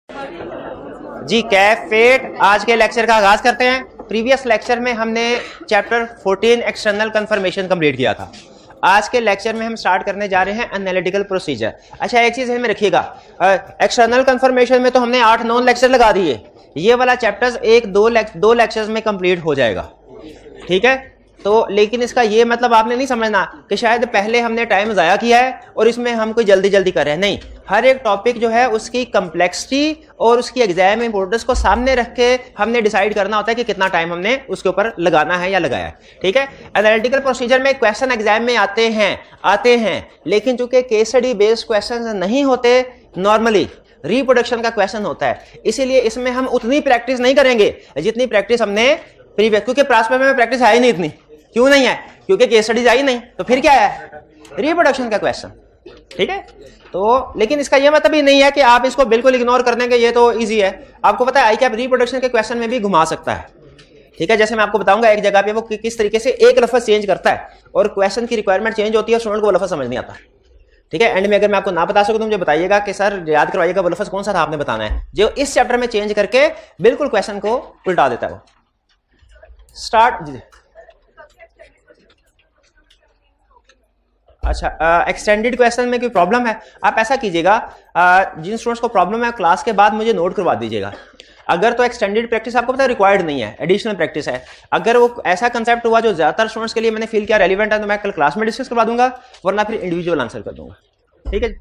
जी कैफेट आज के लेक्चर का आगाज करते हैं। प्रीवियस लेक्चर में हमने चैप्टर 14 एक्सटर्नल कंफर्मेशन कंप्लीट किया था। आज के लेक्चर में हम स्टार्ट करने जा रहे हैं एनालिटिकल प्रोसीजर। अच्छा, एक चीज में रखिएगा, एक्सटर्नल कंफर्मेशन में तो हमने 8-9 लेक्चर लगा दिए। ये वाला चैप्टर्स दो लेक्चर्स में कंप्लीट हो जाएगा, ठीक है। तो लेकिन इसका ये मतलब आपने नहीं समझना कि शायद पहले हमने टाइम ज़ाया किया है और इसमें हम कोई जल्दी कर रहे हैं। नहीं, हर एक टॉपिक जो है उसकी कम्प्लेक्सिटी और उसकी एग्जाम इंपोर्टेंस को सामने रख के हमने डिसाइड करना होता है कि कितना टाइम हमने उसके ऊपर लगाना है या लगाया है, ठीक है। एनालिटिकल प्रोसीजर में क्वेश्चन एग्जाम में आते हैं लेकिन चूंकि केस स्टडी बेस्ड क्वेश्चन नहीं होते, नॉर्मली रिप्रोडक्शन का क्वेश्चन होता है, इसीलिए इसमें हम उतनी प्रैक्टिस नहीं करेंगे जितनी प्रैक्टिस हमने प्रीवियस, क्योंकि प्रासपेक्ट में प्रैक्टिस है ही नहीं इतनी। क्यों नहीं है? क्योंकि केस स्टडीज आई नहीं, तो फिर क्या है? रिप्रोडक्शन का क्वेश्चन, ठीक है। तो लेकिन इसका यह मतलब ही नहीं है कि आप इसको बिल्कुल इग्नोर कर देंगे, ये तो इजी है। आपको पता है आई कैप रिप्रोडक्शन के क्वेश्चन में भी घुमा सकता है, ठीक है। जैसे मैं आपको बताऊंगा एक जगह पे वो किस तरीके से एक लफ्ज चेंज करता है और क्वेश्चन की रिक्वायरमेंट चेंज होती है, स्टूडेंट को वो लफ्ज समझ नहीं आता, ठीक है। एंड में अगर मैं आपको ना बता सकूं तो मुझे बताइएगा कि सर याद करवाइएगा वो लफ्ज कौन सा था आपने बताना है, जो इस चैप्टर में चेंज करके बिल्कुल क्वेश्चन को उल्टा देता है। वो स्टार्ट। अच्छा, एक्सटेंडेड क्वेश्चन में कोई प्रॉब्लम है, आप ऐसा कीजिएगा, जिन स्टूडेंट्स को प्रॉब्लम है क्लास के बाद मुझे नोट करवा दीजिएगा। अगर तो एक्सटेंडेड प्रैक्टिस आपको पता है रिक्वायर्ड नहीं है, एडिशनल प्रैक्टिस है। अगर वो ऐसा कंसेप्ट हुआ जो ज्यादातर स्टूडेंट्स के लिए मैंने फील किया रेलिवेंट है, तो मैं कल क्लास में डिस्कस करवा दूंगा, वरना फिर इंडिविजुअल आंसर कर दूंगा, ठीक है।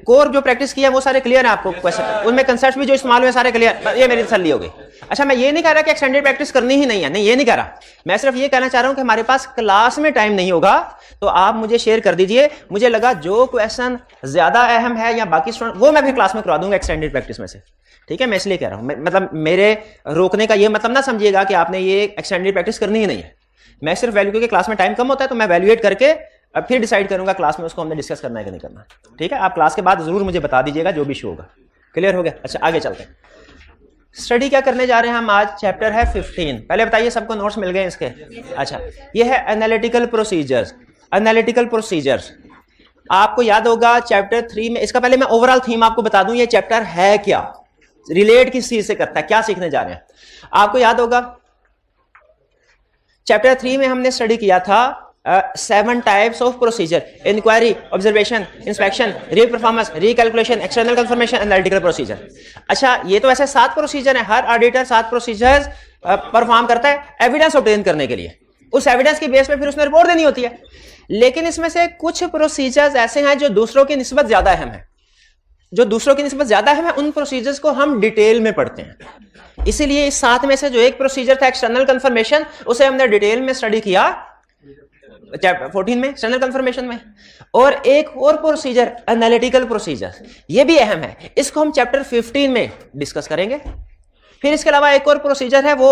कोर जो प्रैक्टिस किया है वो सारे क्लियर है आपको क्वेश्चन, उनमें कंसेप्ट भी जो इस्तेमाल हुए सारे क्लियर, ये मेरी तसल्ली हो गई। अच्छा, मैं ये नहीं कह रहा कि एक्सटेंडेड प्रैक्टिस करनी ही नहीं है, नहीं ये नहीं कह रहा। मैं सिर्फ ये कहना चाह रहा हूं कि हमारे पास क्लास में टाइम नहीं होगा तो आप मुझे शेयर कर दीजिए। मुझे लगा जो क्वेश्चन ज्यादा अहम है या बाकी स्टूडेंट, वो मैं भी क्लास में करवा दूंगा एक्सटेंडेड प्रैक्टिस में से, ठीक है। मैं इसलिए कह रहा हूं, मतलब मेरे रोकने का ये मतलब ना समझिएगा कि आपने ये एक्सटेंडेड प्रैक्टिस करनी ही नहीं है। मैं सिर्फ वैल्यू, क्योंकि क्लास में टाइम कम होता है तो मैं वैल्यूएट करके अब फिर डिसाइड करूंगा क्लास में उसको हमने डिस्कस करना है कि नहीं करना, ठीक है। आप क्लास के बाद जरूर मुझे बता दीजिएगा जो भी इशू होगा। क्लियर हो गया? अच्छा, आगे चलते हैं। स्टडी क्या करने जा रहे हैं हम आज? चैप्टर है 15। पहले बताइए सबको नोट्स मिल गए इसके? अच्छा, ये है एनालिटिकल प्रोसीजर्स। एनालिटिकल प्रोसीजर्स आपको याद होगा चैप्टर 3 में। इसका पहले मैं ओवरऑल थीम आपको बता दूं, ये चैप्टर है क्या, रिलेट किस चीज से करता है, क्या सीखने जा रहे हैं। आपको याद होगा चैप्टर 3 में हमने स्टडी किया था 7 types of procedure: inquiry, observation, inspection, reperformance, recalculation, external confirmation, analytical procedure. अच्छा, ये तो वैसे 7 प्रोसीजर है, हर ऑडिटर 7 प्रोसीजर परफॉर्म करता है एविडेंस ऑब्टेन करने के लिए। उस एविडेंस की बेस पे फिर उसमें रिपोर्ट देनी होती है। लेकिन इसमें से कुछ प्रोसीजर्स ऐसे हैं जो दूसरों की निस्बत ज्यादा अहम है। जो दूसरों की निस्बत ज्यादा अहम है उन प्रोसीजर्स को हम डिटेल में पढ़ते हैं। इसीलिए इस 7 में से जो एक प्रोसीजर था एक्सटर्नल कंफर्मेशन, उसे हमने डिटेल में स्टडी किया चैप्टर 14 में एक्सटर्नल कंफर्मेशन में। और एक और प्रोसीजर एनालिटिकल प्रोसीजर, ये भी अहम है, इसको हम चैप्टर 15 में डिस्कस करेंगे। फिर इसके अलावा एक और प्रोसीजर है, वो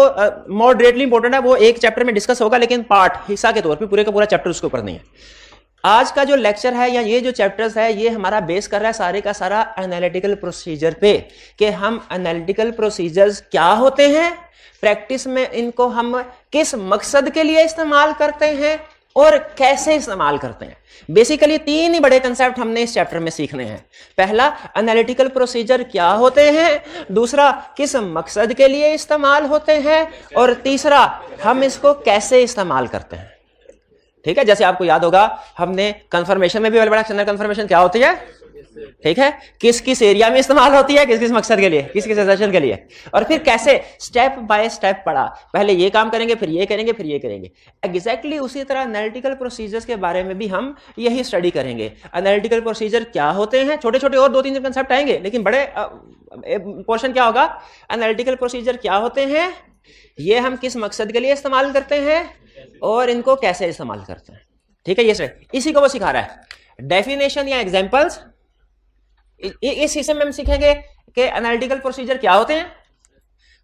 मॉडरेटली इंपॉर्टेंट है, वो एक चैप्टर में डिस्कस होगा लेकिन पार्ट हिस्सा के तौर पे, पूरे का पूरा चैप्टर उसके ऊपर नहीं है। आज का जो लेक्चर है या ये जो चैप्टर्स है, ये हमारा बेस कर रहा है सारे का सारा एनालिटिकल प्रोसीजर पे, कि हम एनालिटिकल प्रोसीजर्स क्या होते हैं, प्रैक्टिस में इनको हम किस मकसद के लिए इस्तेमाल करते हैं और कैसे इस्तेमाल करते हैं। बेसिकली 3 ही बड़े कंसेप्ट हमने इस चैप्टर में सीखने हैं। पहला, एनालिटिकल प्रोसीजर क्या होते हैं, दूसरा किस मकसद के लिए इस्तेमाल होते हैं, और तीसरा हम इसको कैसे इस्तेमाल करते हैं, ठीक है। जैसे आपको याद होगा हमने कंफर्मेशन में भी बड़ा एक्सटर्नल कंफर्मेशन क्या होती है, ठीक है, किस किस एरिया में इस्तेमाल होती है, किस किस मकसद के लिए, किस किस एसेशन के लिए, और फिर कैसे स्टेप बाय स्टेप पढ़ा। पहले ये काम करेंगे, फिर ये करेंगे, फिर ये करेंगे। एग्जैक्टली उसी तरह एनालिटिकल प्रोसीजर्स के बारे में भी हम यही स्टडी करेंगे। एनालिटिकल प्रोसीजर क्या होते हैं, छोटे छोटे और 2-3 कंसेप्ट आएंगे, लेकिन बड़े पोर्शन क्या होगा, एनालिटिकल प्रोसीजर क्या होते हैं, ये हम किस मकसद के लिए इस्तेमाल करते हैं और इनको कैसे इस्तेमाल करते हैं, ठीक है। ये इसी को वो सिखा रहा है। डेफिनेशन या एग्जांपल्स इस हिस्से में हम सीखेंगे कि एनालिटिकल प्रोसीजर क्या होते हैं।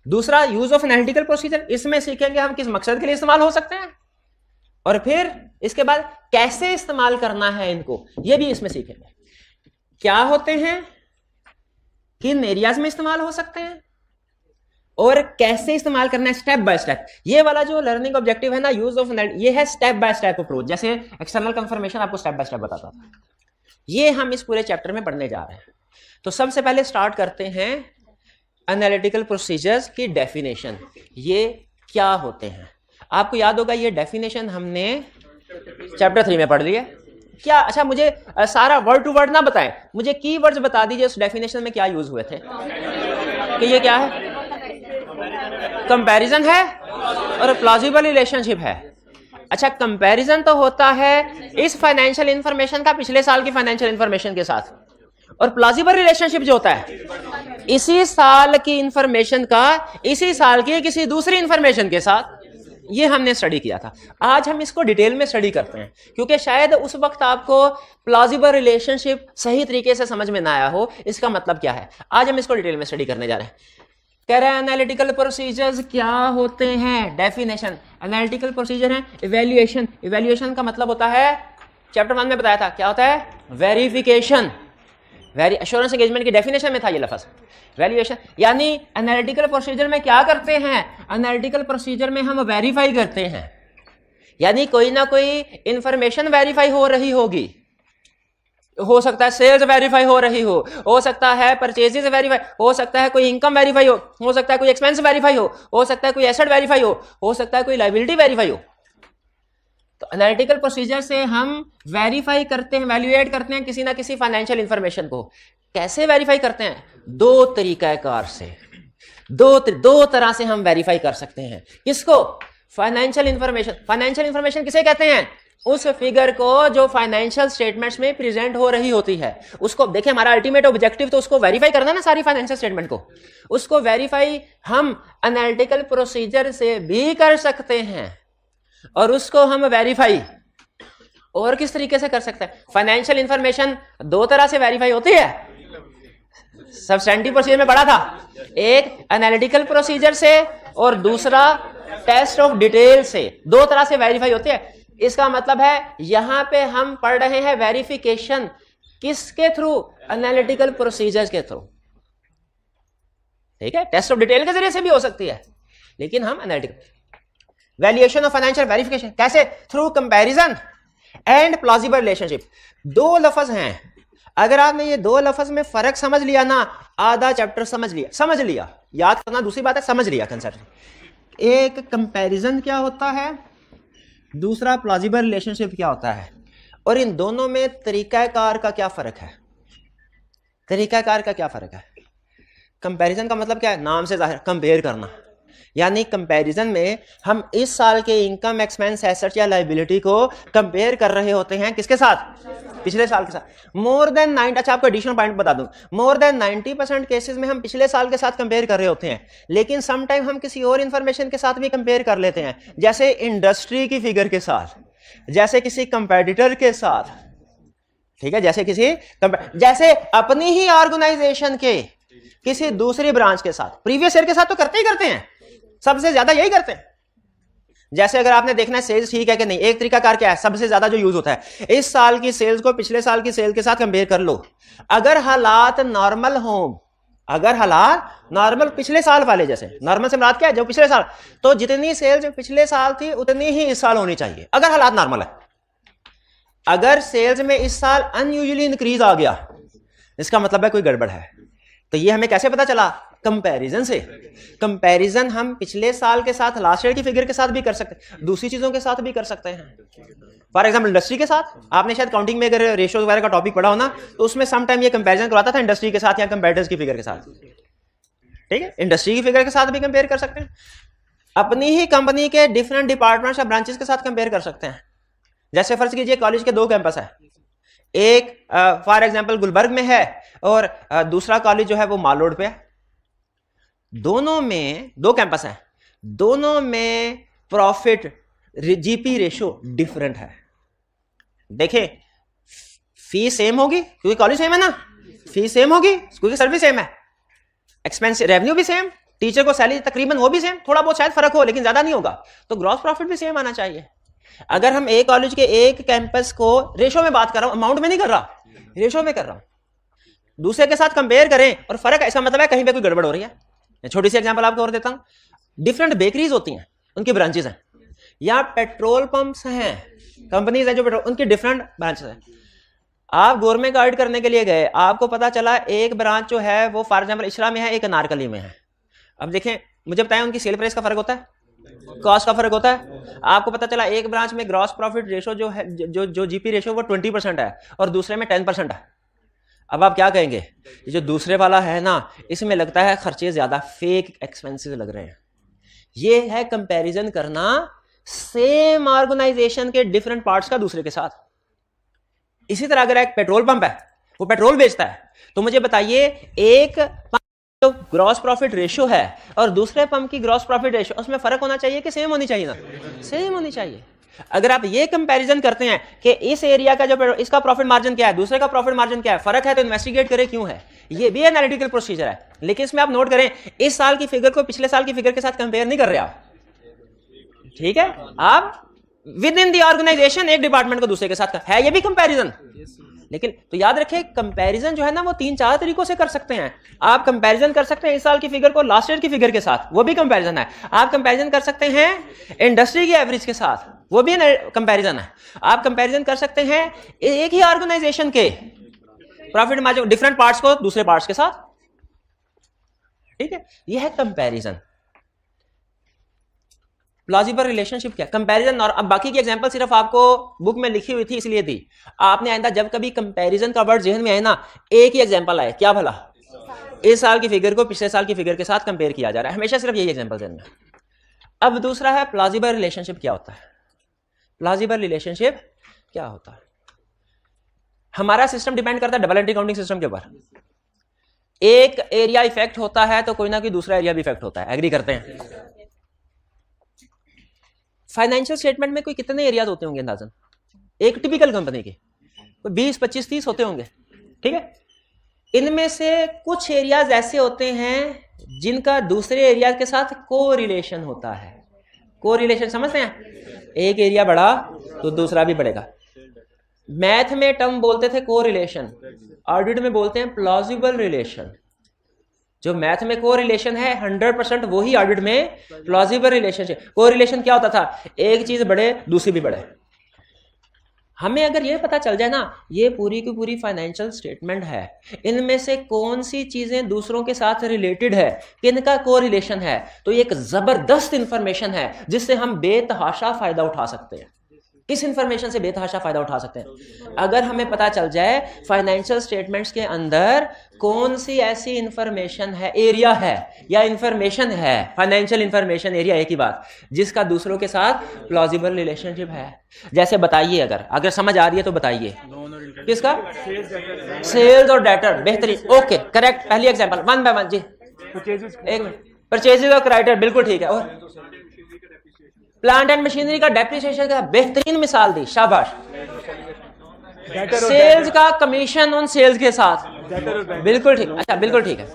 दूसरा, यूज ऑफ एनालिटिकल प्रोसीजर, इसमें सीखेंगे हम किस मकसद के लिए इस्तेमाल हो सकते हैं, और फिर इसके बाद कैसे इस्तेमाल करना है इनको, ये भी इसमें सीखेंगे। क्या होते हैं, किन एरियाज में इस्तेमाल हो सकते हैं, और कैसे इस्तेमाल करना है स्टेप बाय स्टेप। ये वाला जो लर्निंग ऑब्जेक्टिव है ना, यूज ऑफ ये है स्टेप बाय स्टेप अप्रोच। जैसे एक्सटर्नल कंफर्मेशन आपको स्टेप बाय स्टेप बताता था, ये हम इस पूरे चैप्टर में पढ़ने जा रहे हैं। तो सबसे पहले स्टार्ट करते हैं एनालिटिकल प्रोसीजर्स की डेफिनेशन, ये क्या होते हैं। आपको याद होगा ये डेफिनेशन हमने चैप्टर 3 में पढ़ ली है क्या। अच्छा मुझे सारा वर्ड टू वर्ड ना बताएं, मुझे की वर्ड्स बता दीजिए उस डेफिनेशन में क्या यूज हुए थे। कि ये क्या है, कंपैरिजन है और प्लॉजिबल रिलेशनशिप है। अच्छा कंपैरिजन तो होता है इस फाइनेंशियल इंफॉर्मेशन का पिछले साल की फाइनेंशियल इंफॉर्मेशन के साथ, और प्लॉजिबल रिलेशनशिप जो होता है इसी साल की इंफॉर्मेशन का इसी साल की किसी दूसरी इंफॉर्मेशन के साथ। ये हमने स्टडी किया था। आज हम इसको डिटेल में स्टडी करते हैं क्योंकि शायद उस वक्त आपको प्लॉजिबल रिलेशनशिप सही तरीके से समझ में ना आया हो, इसका मतलब क्या है। आज हम इसको डिटेल में स्टडी करने जा रहे हैं। कह रहे हैं एनालिटिकल प्रोसीजर्स क्या होते हैं, डेफिनेशन। एनालिटिकल प्रोसीजर है इवैल्यूएशन। इवैल्यूएशन का मतलब होता है, चैप्टर 1 में बताया था क्या होता है, वेरिफिकेशन। एश्योरेंस एंगेजमेंट की डेफिनेशन में था ये लफ्ज वैल्यूएशन। यानी एनालिटिकल प्रोसीजर में क्या करते हैं, एनालिटिकल प्रोसीजर में हम वेरीफाई करते हैं, यानी कोई ना कोई इंफॉर्मेशन वेरीफाई हो रही होगी। हो सकता है सेल्स वेरीफाई हो रही हो सकता है परचेजेस वेरीफाई, हो सकता है कोई इनकम वेरीफाई हो सकता है कोई एक्सपेंस वेरीफाई हो सकता है कोई एसेट वेरीफाई हो सकता है कोई लायबिलिटी वेरीफाई हो। तो एनालिटिकल प्रोसीजर से हम वेरीफाई करते हैं, वैल्यूएट करते हैं किसी ना किसी फाइनेंशियल इंफॉर्मेशन को। कैसे वेरीफाई करते हैं, दो तरीकाकार से, दो तरह से हम वेरीफाई कर सकते हैं। किसको, फाइनेंशियल इंफॉर्मेशन। फाइनेंशियल इंफॉर्मेशन किसे कहते हैं, उस फिगर को जो फाइनेंशियल स्टेटमेंट्स में प्रेजेंट हो रही होती है उसको। देखिए हमारा अल्टीमेट ऑब्जेक्टिव तो उसको वेरीफाई करना ना, सारी फाइनेंशियल स्टेटमेंट को। उसको वेरीफाई हम एनालिटिकल प्रोसीजर से भी कर सकते हैं, और उसको हम वेरीफाई और किस तरीके से कर सकते हैं। फाइनेंशियल इंफॉर्मेशन दो तरह से वेरीफाई होती है, सब्सटेंटिव प्रोसीजर में पढ़ा था, एक एनालिटिकल प्रोसीजर से और दूसरा टेस्ट ऑफ डिटेल से। दो तरह से वेरीफाई होती है। इसका मतलब है यहां पे हम पढ़ रहे हैं वेरिफिकेशन किसके थ्रू, एनालिटिकल प्रोसीजर्स के थ्रू। ठीक है, टेस्ट ऑफ डिटेल के जरिए से भी हो सकती है, लेकिन हम analytical valuation of financial verification कैसे, through comparison and plausible relationship. दो लफ्ज हैं, अगर आपने ये दो लफ्ज में फर्क समझ लिया ना, आधा चैप्टर समझ लिया। याद करना दूसरी बात है, समझ लिया कंसेप्ट। एक कंपैरिजन क्या होता है, दूसरा प्लॉजिबल रिलेशनशिप क्या होता है, और इन दोनों में तरीकाकार का क्या फर्क है। तरीकाकार का क्या फर्क है, कंपैरिजन का मतलब क्या है, नाम से जाहिर, कंपेयर करना। यानी कंपैरिजन में हम इस साल के इनकम, एक्सपेंस, एसेट या लायबिलिटी को कंपेयर कर रहे होते हैं किसके साथ, पिछले साल के साथ। मोर देन 90, अच्छा आपको एडिशनल पॉइंट बता दूं, मोर देन 90% केसेस में हम पिछले साल के साथ कंपेयर कर रहे होते हैं, लेकिन सम टाइम हम किसी और इंफॉर्मेशन के साथ भी कंपेयर कर लेते हैं, जैसे इंडस्ट्री की फिगर के साथ, जैसे किसी कंपेटिटर के साथ। ठीक है, जैसे अपनी ही ऑर्गेनाइजेशन के किसी दूसरी ब्रांच के साथ, प्रीवियस ईयर के साथ तो करते ही करते हैं, सबसे ज्यादा यही करते हैं। जैसे अगर आपने देखना है सेल्स ठीक है कि नहीं, एक तरीका कार क्या है, सबसे ज्यादा जो यूज होता है, इस साल की सेल्स को पिछले साल की सेल के साथ कंपेयर कर लो। अगर हालात नॉर्मल हो, अगर हालात नॉर्मल पिछले साल वाले जैसे, नॉर्मल से मुराद क्या है, जो पिछले साल, तो जितनी सेल्स पिछले साल थी उतनी ही इस साल होनी चाहिए, अगर हालात नॉर्मल है। अगर सेल्स में इस साल अनयूजुअली इंक्रीज आ गया, इसका मतलब है कोई गड़बड़ है। तो ये हमें कैसे पता चला, कंपैरिजन से। कंपैरिजन हम पिछले साल के साथ, लास्ट ईयर की फिगर के साथ भी कर सकते हैं, दूसरी चीजों के साथ भी कर सकते हैं। फॉर एग्जांपल इंडस्ट्री के साथ, आपने शायद काउंटिंग में अगर रेशियो वगैरह का टॉपिक पढ़ा हो ना, तो उसमें सम टाइम ये कंपैरिजन करवाता था इंडस्ट्री के साथ या कंपेटिटर्स की फिगर के साथ। ठीक है, इंडस्ट्री की फिगर के साथ भी कंपेयर कर सकते हैं, अपनी ही कंपनी के डिफरेंट डिपार्टमेंट्स या ब्रांचेस के साथ कंपेयर कर सकते हैं। जैसे फर्ज कीजिए कॉलेज के दो कैंपस है, एक फॉर एग्जांपल गुलबर्ग में है और दूसरा कॉलेज जो है वो माल रोड पे है। दोनों में दो कैंपस है, दोनों में प्रॉफिट जीपी रेशियो डिफरेंट है। देखें, फीस सेम होगी क्योंकि कॉलेज सेम है ना, फीस सेम होगी क्योंकि सर्विस सेम है, एक्सपेंस रेवेन्यू भी सेम, टीचर को सैलरी तकरीबन वो भी सेम, थोड़ा बहुत शायद फर्क हो लेकिन ज्यादा नहीं होगा, तो ग्रॉस प्रॉफिट भी सेम आना चाहिए। अगर हम एक कॉलेज के एक कैंपस को, रेशो में बात कर रहा हूं, अमाउंट में नहीं कर रहा, रेशो में कर रहा हूं, दूसरे के साथ कंपेयर करें और फर्क है, इसका मतलब है कहीं पे कोई गड़बड़ हो रही है। छोटी सी एग्जांपल आपको और देता हूं, डिफरेंट बेकरीज होती हैं, उनकी ब्रांचेस हैं, या पेट्रोल पंप्स हैं, कंपनीज हैं जो पेट्रोल, उनकी डिफरेंट ब्रांचेस हैं। आप गवर्नमेंट का ऑडिट करने के लिए गए, आपको पता चला एक ब्रांच जो है वो फॉर एग्जाम्पल इशरा में है, एक अनारकली में है। अब देखें, मुझे बताएं उनकी सेल प्राइस का फर्क होता है, कॉस्ट का फर्क होता है। आपको पता चला एक ब्रांच में ग्रॉस प्रॉफिट रेशो जो है, जो जीपी रेशो वो 20% है और दूसरे में 10% है। अब आप क्या कहेंगे, ये जो दूसरे वाला है ना, इसमें लगता है खर्चे ज्यादा, फेक एक्सपेंसेस लग रहे हैं। ये है कंपैरिजन करना सेम ऑर्गेनाइजेशन के डिफरेंट पार्ट्स का दूसरे के साथ। इसी तरह अगर एक पेट्रोल पंप है, वो पेट्रोल बेचता है, तो मुझे बताइए एक पंप ग्रॉस प्रॉफिट रेशियो है और दूसरे पंप की ग्रॉस प्रॉफिट रेशियो, उसमें फर्क होना चाहिए कि सेम होनी चाहिए ना? सेम होनी चाहिए। अगर आप ये कंपैरिजन करते हैं कि इस एरिया का जो इसका प्रॉफिट मार्जिन क्या है, दूसरे का प्रॉफिट मार्जिन क्या है, फर्क है, तो इन्वेस्टिगेट करें क्यों है। ये भी एनालिटिकल प्रोसीजर है। लेकिन इसमें आप नोट करें, इस साल की फिगर को पिछले साल की फिगर के साथ कंपेयर नहीं कर रहे आप, ठीक है? आप विद इन दी ऑर्गेनाइजेशन एक डिपार्टमेंट को दूसरे के साथ है, ये भी कंपैरिजन। लेकिन तो याद रखें, कंपैरिजन जो है ना वो 3-4 तरीकों से कर सकते हैं। आप कंपैरिजन कर सकते हैं इस साल की फिगर को लास्ट ईयर की फिगर के साथ, वो भी कंपैरिजन है। आप कंपैरिजन कर सकते हैं इंडस्ट्री की एवरेज के साथ, वो भी कंपैरिजन है। आप कंपैरिजन कर सकते हैं एक ही ऑर्गेनाइजेशन के प्रॉफिट मार्जिन डिफरेंट पार्ट्स को दूसरे पार्ट्स के साथ, ठीक है? यह है कंपैरिजन। प्लॉजिबल रिलेशनशिप क्या, कंपैरिजन। और अब बाकी की एग्जांपल सिर्फ आपको बुक में लिखी हुई थी इसलिए दी। आपने आइंदा जब कभी कंपैरिजन का वर्ड जहन में आए ना, एक ही एग्जांपल आए, क्या भला, इस साल की फिगर को पिछले साल की फिगर के साथ कंपेयर किया जा रहा है, हमेशा सिर्फ यही एग्जांपल जहन में। अब दूसरा है प्लॉजिबल रिलेशनशिप क्या होता है। प्लॉजिबल रिलेशनशिप क्या होता है? हमारा सिस्टम डिपेंड करता है डबल एंट्री काउंटिंग सिस्टम के ऊपर। एक एरिया इफेक्ट होता है तो कोई ना कोई दूसरा एरिया भी इफेक्ट होता है, एग्री करते हैं? फाइनेंशियल स्टेटमेंट में कोई कितने एरियाज होते होंगे अंदाजन, एक टिपिकल कंपनी के 20, 25, 30 होते होंगे, ठीक है? इनमें से कुछ एरियाज ऐसे होते हैं जिनका दूसरे एरिया के साथ को रिलेशन होता है। को रिलेशन समझते हैं? एक एरिया बढ़ा तो दूसरा भी बढ़ेगा। मैथ में टर्म बोलते थे को रिलेशन, ऑडिट में बोलते हैं प्लॉजिबल रिलेशन। जो मैथ में को रिलेशन है 100% वही ऑडिट में प्लॉजिबल रिलेशनशिप। को रिलेशन क्या होता था, एक चीज बढ़े दूसरी भी बढ़े। हमें अगर ये पता चल जाए ना, ये पूरी की पूरी फाइनेंशियल स्टेटमेंट है, इनमें से कौन सी चीजें दूसरों के साथ रिलेटेड है, किनका को रिलेशन है, तो ये एक जबरदस्त इंफॉर्मेशन है जिससे हम बेतहाशा फायदा उठा सकते हैं। किस इंफॉर्मेशन से बेतहाशा फायदा उठा सकते हैं? अगर हमें पता चल जाए फाइनेंशियल स्टेटमेंट्स के अंदर कौन सी ऐसी इंफॉर्मेशन है, एरिया है या इंफॉर्मेशन है, फाइनेंशियल इंफॉर्मेशन एरिया एक ही बात, जिसका दूसरों के साथ प्लॉजिबल रिलेशनशिप है। जैसे बताइए, अगर समझ आ रही है तो बताइए। किसका? सेल्स और डेटर। बेहतरीन, ओके, करेक्ट। पहली एग्जांपल 1 बाय 1 जी, एक मिनट। परचेजेज और क्रेडिट, बिल्कुल ठीक है। और प्लांट एंड मशीनरी का डेप्रिसिएशन का बेहतरीन मिसाल दी, शाबाश। सेल्स का कमीशन ऑन सेल्स के साथ, बिल्कुल ठीक। अच्छा, बिल्कुल ठीक है।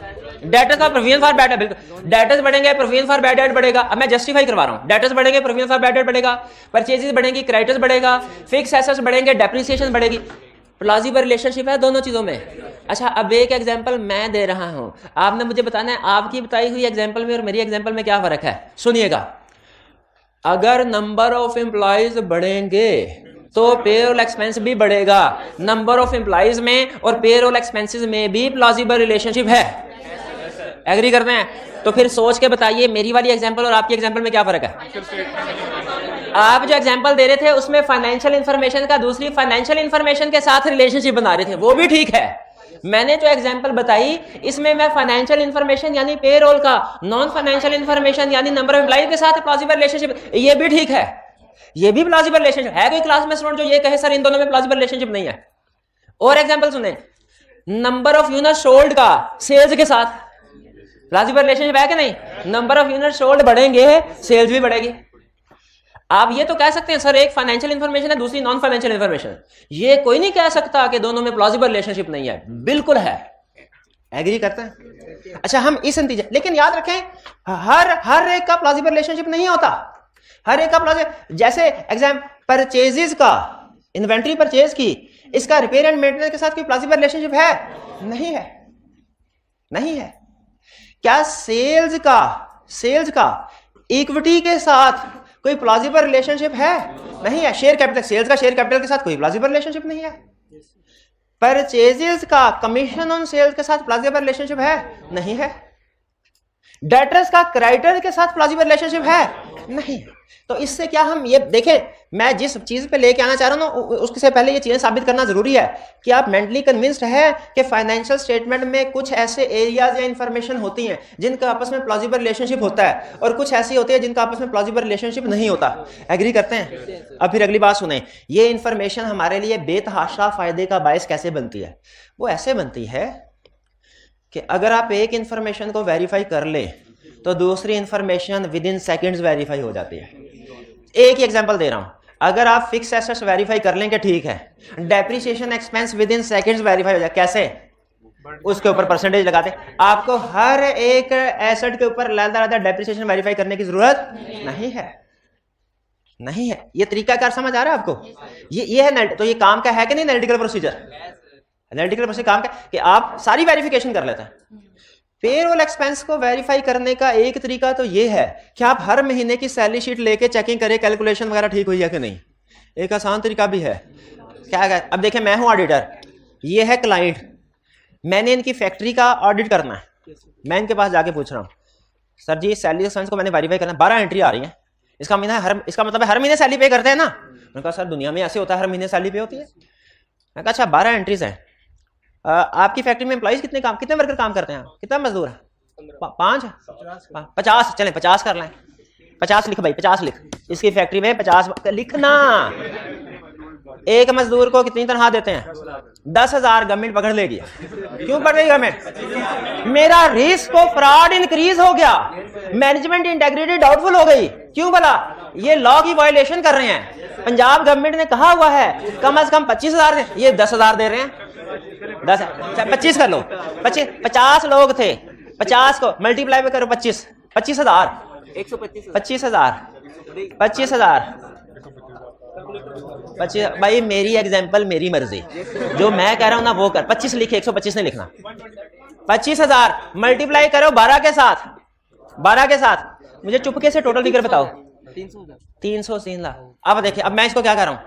डेटर्स का प्रोविजन फॉर बैड डेट, बिल्कुल। डेटर्स बढ़ेंगे, प्रोविजन फॉर बैड डेट बढ़ेगा। अब मैं जस्टिफाई करवा रहा हूं। डेटर्स बढ़ेंगे, प्रोविजन फॉर बैड डेट बढ़ेगा, परचेजेस बढ़ेंगे, क्रेडिटर्स बढ़ेगा, फिक्स एसेट्स बढ़ेंगे, डेप्रिसिएशन बढ़ेगी। प्लॉजिबल रिलेशनशिप है दोनों चीजों में। अच्छा, अब एक एग्जांपल मैं दे रहा हूं, आपने मुझे बताना है आपकी बताई हुई एग्जांपल में और मेरी एग्जांपल में क्या फर्क है। सुनिएगा, अगर नंबर ऑफ एम्प्लॉइज बढ़ेंगे तो पेरोल एक्सपेंस भी बढ़ेगा। नंबर ऑफ एम्प्लॉइज में और पेरोल एक्सपेंसेस में भी प्लॉजिबल रिलेशनशिप है, एग्री करते हैं? तो फिर सोच के बताइए मेरी वाली एग्जांपल और आपकी एग्जांपल में क्या फर्क है। आप जो एग्जांपल दे रहे थे उसमें फाइनेंशियल इंफॉर्मेशन का दूसरी फाइनेंशियल इंफॉर्मेशन के साथ रिलेशनशिप बना रहे थे, वो भी ठीक है। मैंने जो एग्जांपल बताई इसमें मैं फाइनेंशियल इंफॉर्मेशन यानी पेरोल का, नॉन फाइनेंशियल इंफॉर्मेशन यानी नंबर ऑफ एम्प्लॉइज के साथ प्लॉजिबल रिलेशनशिप, ये भी ठीक है, ये भी प्लॉजिबल रिलेशनशिप है। कोई क्लास में स्टूडेंट जो ये कहे सर इन दोनों में प्लॉजिबल रिलेशनशिप नहीं है? और एग्जांपल सुने, नंबर ऑफ यूनिट सोल्ड का सेल्स के साथ प्लॉजिबल रिलेशनशिप है कि नहीं? नंबर ऑफ यूनिट सोल्ड बढ़ेंगे, सेल्स भी बढ़ेगी। आप ये तो कह सकते हैं सर एक फाइनेंशियल इंफॉर्मेशन है दूसरी नॉन फाइनेंशियल इंफॉर्मेशन, ये कोई नहीं कह सकता कि दोनों में प्लॉजिबल रिलेशनशिप नहीं है, बिल्कुल है, एग्री करते हैं? अच्छा, हम इस नतीजे, लेकिन याद रखें हर एक का प्लॉजिबल रिलेशनशिप नहीं होता। हर एक का प्लॉजिबल, जैसे एग्जाम परचेजेस का, इन्वेंट्री परचेज की, इसका रिपेयर एंड मेंटेनेंस के साथ कोई प्लॉजिबल रिलेशनशिप है? नहीं है, नहीं है। क्या सेल्स का इक्विटी के साथ कोई प्लॉजिबल रिलेशनशिप है? नहीं है। शेयर कैपिटल, सेल्स का शेयर कैपिटल के साथ कोई प्लॉजिबल रिलेशनशिप नहीं है। परचेजेस का कमीशन ऑन सेल्स के साथ प्लॉजिबल रिलेशनशिप है? नहीं है। डेटर्स का क्रेडिटर के साथ प्लॉजिबल रिलेशनशिप है? नहीं। तो इससे क्या हम ये देखें, मैं जिस चीज पे लेके आना चाह रहा हूं ना, उससे पहले ये चीजें साबित करना जरूरी है कि आप मेंटली कन्विंस्ड है कि फाइनेंशियल स्टेटमेंट में कुछ ऐसे एरियाज या इंफॉर्मेशन होती हैं जिनका आपस में प्लॉजिबल रिलेशनशिप होता है और कुछ ऐसी होती है जिनका आपस में प्लॉजिबल रिलेशनशिप नहीं होता। एग्री करते हैं? अब फिर अगली बात सुने, ये इंफॉर्मेशन हमारे लिए बेतहाशा फायदे का बायस कैसे बनती है? वो ऐसे बनती है कि अगर आप एक इंफॉर्मेशन को वेरीफाई कर ले तो दूसरी information with in seconds verify हो जाती है। एक ही एग्जांपल दे रहा हूं, अगर आप फिक्स एसेट्स वेरीफाई कर लेंगे ठीक है, depreciation expense with in seconds verify हो जाए। कैसे? उसके ऊपर परसेंटेज लगाते। आपको हर एक एसेट के ऊपर अलग-अलग डेप्रिसिएशन वेरीफाई करने की जरूरत नहीं है। ये तरीका कार समझ आ रहा है आपको? ये है। तो ये काम का है कि नहीं एनालिटिकल प्रोसीजर? एनालिटिकल प्रोसीजर काम का कि आप सारी वेरिफिकेशन कर लेते हैं। पेरोल एक्सपेंस को वेरीफाई करने का एक तरीका तो ये है कि आप हर महीने की सैलरी शीट लेके चेकिंग करें कैलकुलेशन वगैरह ठीक हुई है कि नहीं। एक आसान तरीका भी है। क्या है? अब देखें, मैं हूं ऑडिटर, ये है क्लाइंट, मैंने इनकी फैक्ट्री का ऑडिट करना है। मैं इनके पास जाके पूछ रहा हूँ, सर जी सैलरी एक्सपेंस को मैंने वेरीफाई करना है, 12 एंट्री आ रही है, इसका मतलब है हर महीने सैलरी पे करते हैं ना? मैंने कहा सर दुनिया में ऐसे होता है, हर महीने सैलरी पे होती है। मैंने कहा अच्छा 12 एंट्रीज हैं, आपकी फैक्ट्री में एम्प्लॉइज कितने वर्कर काम करते हैं, कितना मजदूर है? 5 50, चलें 50 कर लें। 50 लिख भाई, 50 लिख। इसकी फैक्ट्री में 50 लिखना। एक मजदूर को कितनी तनख्वाह देते हैं? 10,000। गवर्नमेंट पकड़ लेगी। क्यों पकड़ लेगी गवर्नमेंट? मेरा रिस्क ऑफ फ्रॉड इंक्रीज हो गया, मैनेजमेंट इंटेग्रिटी डाउटफुल हो गई। क्यों भला? ये लॉ की वायलेशन कर रहे हैं। पंजाब गवर्नमेंट ने कहा हुआ है कम से कम 25,000 दे, ये 10,000 दे रहे हैं। 10 25 कर लो। 50 लोग थे, 50 को मल्टीप्लाई करो 25,000 भाई मेरी एग्जांपल मेरी मर्जी, जो मैं कह रहा हूं ना वो कर। 25 लिखे, 125 नहीं लिखना। 25,000 मल्टीप्लाई करो 12 के साथ। मुझे चुपके से टोटल फिगर बताओ। 303 लाख। अब देखिए, अब मैं इसको क्या कर रहा हूं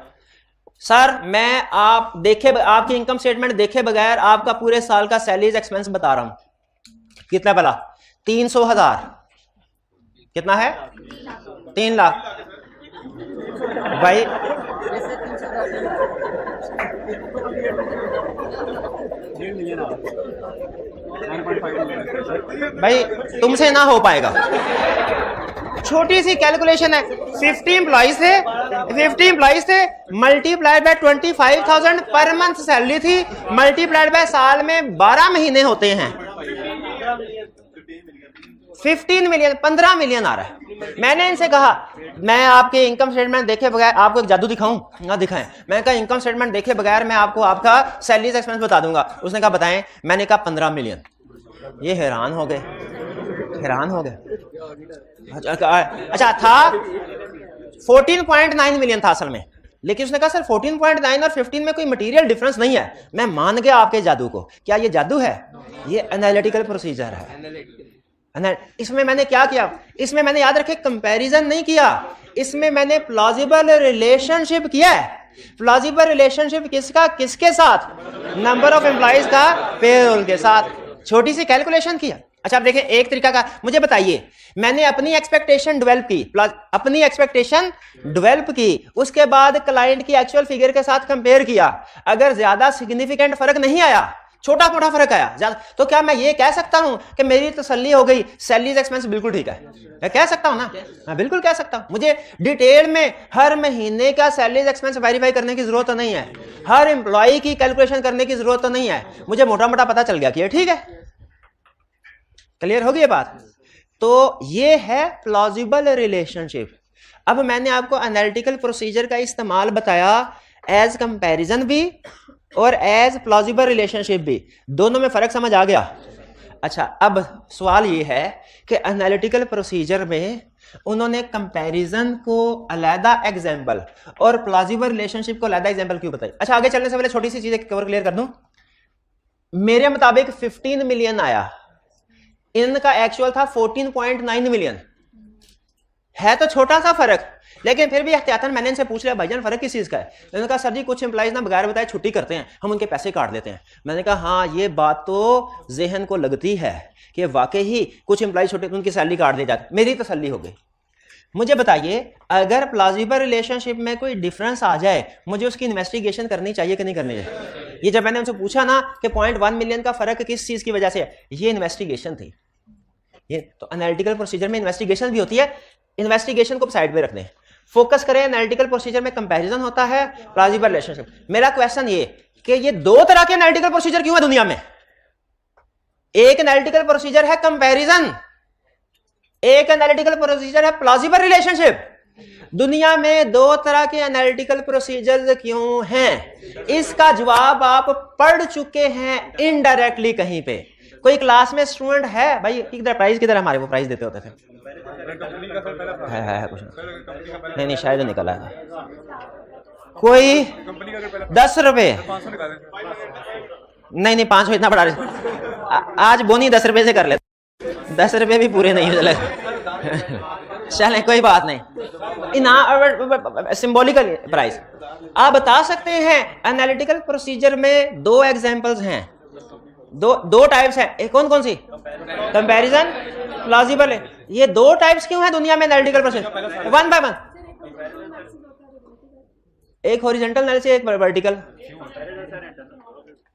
सर, मैं आपकी इनकम स्टेटमेंट देखे बगैर आपका पूरे साल का सैलरीज एक्सपेंस बता रहा हूं। कितना भला? 300,000। कितना है? 3 लाख। भाई तुमसे ना हो पाएगा। छोटी सी कैलकुलेशन है। 50 एम्प्लॉइज थे multiplied by 25,000 per month salary थी, मल्टीप्लाइड बाय साल में 12 महीने होते हैं, 15 मिलियन, 15 मिलियन आ रहा है। मैंने इनसे कहा मैं आपके इनकम स्टेटमेंट देखे बगैर आपको एक जादू दिखाऊं? ना दिखाएं। मैंने कहा इनकम स्टेटमेंट देखे बगैर मैं आपको आपका सैलरीज एक्सपेंस बता दूंगा। उसने कहा बताएं। मैंने कहा 15 मिलियन। ये हैरान हो गए। अच्छा था 14.9 मिलियन था असल में, लेकिन उसने कहा सर 14.9 और 15 में कोई मटेरियल डिफरेंस नहीं है। मैं मान गया आपके जादू को। क्या ये जादू है? ये एनालिटिकल प्रोसीजर है। इसमें मैंने क्या किया? इसमें मैंने याद रखे कंपैरिजन नहीं किया, इसमें मैंने प्लॉजिबल रिलेशनशिप किया है। प्लॉजिबल रिलेशनशिप किसका? किसके साथ? नंबर ऑफ एम्प्लॉइज का पेरोल के साथ। छोटी सी कैलकुलेशन किया। अच्छा अब देखिए, एक तरीका का मुझे बताइए, मैंने अपनी एक्सपेक्टेशन डेवलप की, उसके बाद क्लाइंट की एक्चुअल फिगर के साथ कंपेयर किया। अगर ज्यादा सिग्निफिकेंट फर्क नहीं आया, छोटा मोटा फर्क आया ज्यादा, तो क्या मैं ये कह सकता हूं कि मेरी तसल्ली हो गई, सैलरीज एक्सपेंस बिल्कुल ठीक है? मैं कह सकता हूं ना? मैं बिल्कुल कह सकता हूं। मुझे डिटेल में हर महीने का सैलरीज एक्सपेंस वेरीफाई करने की जरूरत नहीं है, हर एम्प्लॉय की कैलकुलेशन करने की जरूरत नहीं है। मुझे मोटा मोटा पता चल गया कि ये ठीक है। क्लियर हो गई ये बात? तो ये है प्लॉजिबल रिलेशनशिप। अब मैंने आपको एनालिटिकल प्रोसीजर का इस्तेमाल बताया एज कंपैरिजन भी और एज प्लॉजिबल रिलेशनशिप भी। दोनों में फर्क समझ आ गया? अच्छा अब सवाल ये है कि एनालिटिकल प्रोसीजर में उन्होंने कंपैरिजन को अलग एग्जांपल और प्लॉजिबल रिलेशनशिप को अलग एग्जांपल क्यों बताई? अच्छा आगे चलने से पहले छोटी सी चीज कवर क्लियर कर दूं। मेरे मुताबिक 15 मिलियन आया, इनका एक्चुअल था 14.9 मिलियन। है तो छोटा सा फर्क, लेकिन फिर भी एहतियातन मैंने इनसे पूछ लिया भाईजान फर्क किस चीज का है। मैंने कहा सर जी कुछ एम्प्लॉइज ना बगैर बताए छुट्टी करते हैं, हम उनके पैसे काट देते हैं। मैंने कहा हाँ ये बात तो जहन को लगती है कि वाकई ही कुछ एम्प्लॉइज छुट्टी उनकी सैलरी काट दी जाती। मेरी तसल्ली हो गई। मुझे बताइए अगर प्लाजिबल रिलेशनशिप में कोई डिफरेंस आ जाए मुझे उसकी इन्वेस्टिगेशन करनी चाहिए कि नहीं करनी चाहिए? ये जब मैंने उनसे पूछा ना कि 0.1 मिलियन का फर्क किस चीज की वजह से है, ये इन्वेस्टिगेशन थी। ये तो एनालिटिकल प्रोसीजर में इन्वेस्टिगेशन भी होती है, इन्वेस्टिगेशन को साइड पे रख दें, फोकस करें। एनालिटिकल प्रोसीजर में कंपैरिजन होता है, प्लाजिबल रिलेशनशिप। मेरा क्वेश्चन ये कि ये दो तरह के एनालिटिकल प्रोसीजर क्यों है दुनिया में? एक एनालिटिकल प्रोसीजर है कंपैरिजन, एक एनालिटिकल प्रोसीजर है प्लाजिबल रिलेशनशिप। दुनिया में दो तरह के एनालिटिकल प्रोसीजर्स क्यों हैं? इसका जवाब आप पढ़ चुके हैं इनडायरेक्टली कहीं पे। कोई क्लास में स्टूडेंट है भाई किधर प्राइस किधर हमारे वो प्राइस देते होते थे? है कुछ नहीं शायद निकला है कोई 10 रुपए नहीं 5 इतना बड़ा आज बोनी 10 रुपए से कर ले, 10 रुपए भी पूरे नहीं चले चले कोई बात नहीं। सिंबॉलिकल प्राइस आप बता सकते हैं। एनालिटिकल प्रोसीजर में दो एग्जांपल्स हैं, दो टाइप्स हैं। कौन कौन सी? कंपैरिजन, प्लाजिबल है। ये दो टाइप्स क्यों है दुनिया में analytical procedure? One by one, एक हॉरिजॉन्टल एनालिसिस एक वर्टिकल,